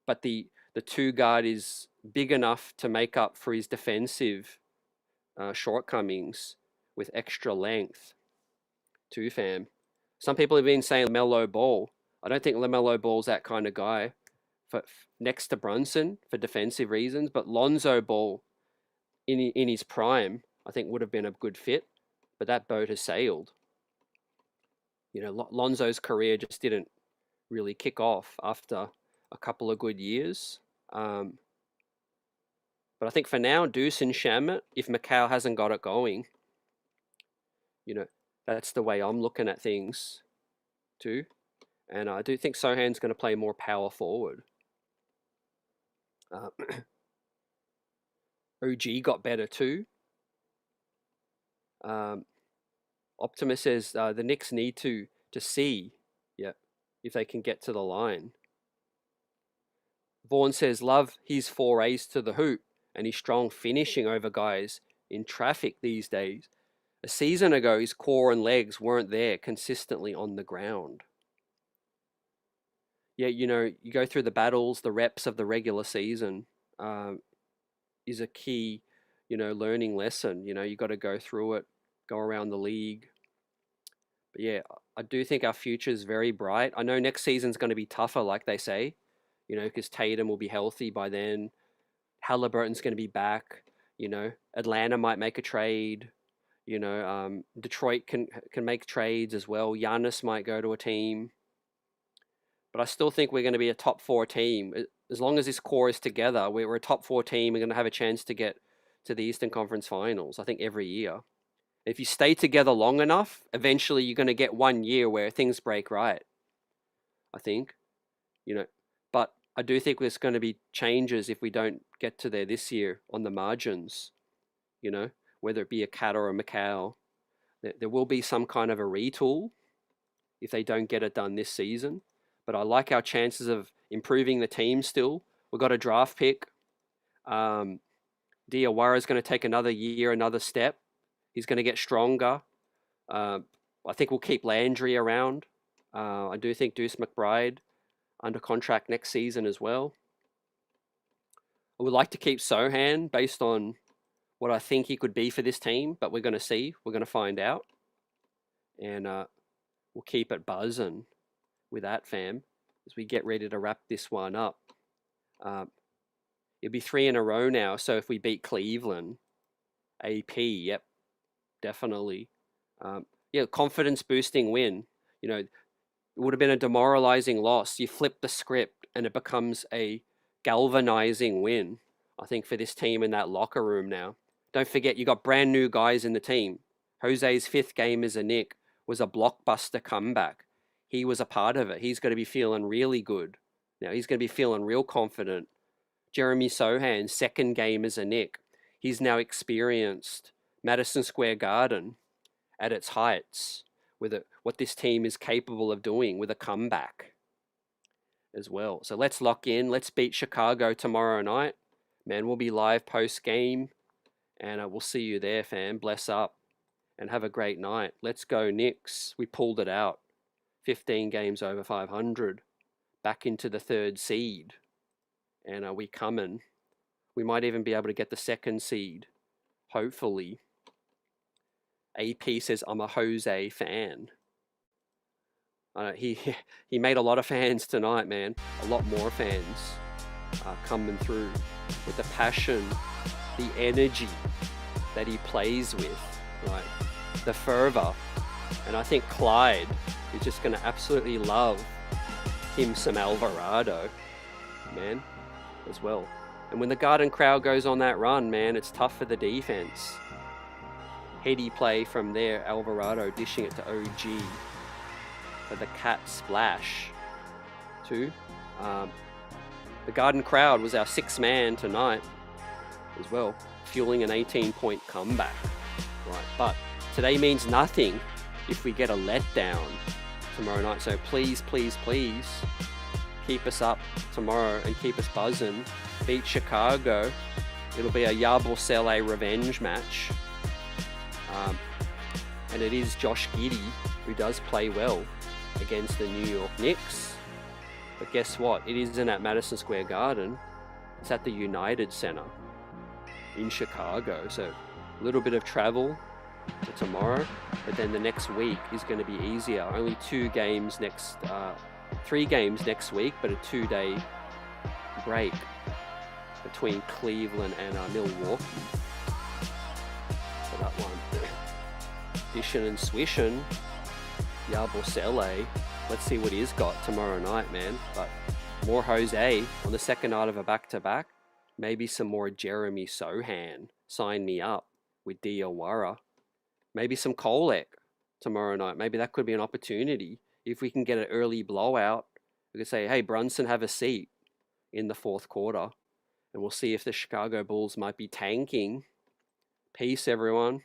But the 2 guard is big enough to make up for his defensive shortcomings with extra length too, fam. Some people have been saying LaMelo Ball. I don't think LaMelo Ball's that kind of guy for next to Brunson for defensive reasons, but Lonzo Ball in his prime, I think would have been a good fit, but that boat has sailed. Lonzo's career just didn't really kick off after a couple of good years. But I think for now, Deuce and Shamet, if Mikal hasn't got it going, that's the way I'm looking at things too. And I do think Sohan's going to play more power forward. OG got better too. Optimus says the Knicks need to see, if they can get to the line. Vaughn says love his forays to the hoop and his strong finishing over guys in traffic these days. A season ago, his core and legs weren't there consistently on the ground. Yeah, you go through the battles, the reps of the regular season is a key, learning lesson. You got to go through it go around the league. But yeah, I do think our future is very bright. I know next season's going to be tougher, like they say, because Tatum will be healthy by then. Halliburton's going to be back. Atlanta might make a trade. Detroit can make trades as well. Giannis might go to a team. But I still think we're going to be a top 4 team. As long as this core is together, we're a top 4 team. We're going to have a chance to get to the Eastern Conference Finals, I think, every year. If you stay together long enough, eventually you're going to get one year where things break right, I think. But I do think there's going to be changes if we don't get to there this year on the margins, whether it be a Cat or a Macau. There will be some kind of a retool if they don't get it done this season. But I like our chances of improving the team still. We've got a draft pick. Diawara is going to take another year, another step. He's going to get stronger. I think we'll keep Landry around. I do think Deuce McBride under contract next season as well. I would like to keep Sohan based on what I think he could be for this team, but we're going to see. We're going to find out. And we'll keep it buzzing with that, fam, as we get ready to wrap this one up. It'll be 3 in a row now, so if we beat Cleveland, AP, yep, definitely. Confidence-boosting win. It would have been a demoralizing loss. You flip the script, and it becomes a galvanizing win, I think, for this team in that locker room now. Don't forget, you got brand new guys in the team. Jose's 5th game as a Knick was a blockbuster comeback. He was a part of it. He's going to be feeling really good. Now, he's going to be feeling real confident. Jeremy Sohan's 2nd game as a Knick. He's now experienced Madison Square Garden at its heights with what this team is capable of doing with a comeback as well. So let's lock in. Let's beat Chicago tomorrow night. Man, we'll be live post-game, and we'll see you there, fam. Bless up and have a great night. Let's go, Knicks. We pulled it out. 15 games over 500. Back into the 3rd seed. And we coming. We might even be able to get the 2nd seed. Hopefully. AP says, I'm a Jose fan. He made a lot of fans tonight, man. A lot more fans coming through with the passion, the energy that he plays with, right? The fervor. And I think Clyde is just going to absolutely love him some Alvarado, man, as well. And when the Garden crowd goes on that run, man, it's tough for the defense. Heady play from there, Alvarado dishing it to OG for the Cat splash too. The Garden crowd was our 6th man tonight as well, fueling an 18-point comeback. Right, but today means nothing if we get a letdown tomorrow night. So please, please, please keep us up tomorrow and keep us buzzing. Beat Chicago. It'll be a Yabusele revenge match. And it is Josh Giddey who does play well against the New York Knicks. But guess what? It isn't at Madison Square Garden. It's at the United Center in Chicago. So a little bit of travel for tomorrow, but then the next week is going to be easier. Only 3 games next week, but a 2-day break between Cleveland and Milwaukee for that one. Dishing and swishing, Yabusele. Let's see what he's got tomorrow night, man. But more Jose on the 2nd night of a back-to-back. Maybe some more Jeremy Sohan. Sign me up with Diawara. Maybe some Kolek tomorrow night. Maybe that could be an opportunity. If we can get an early blowout, we could say, hey, Brunson, have a seat in the 4th quarter. And we'll see if the Chicago Bulls might be tanking. Peace, everyone.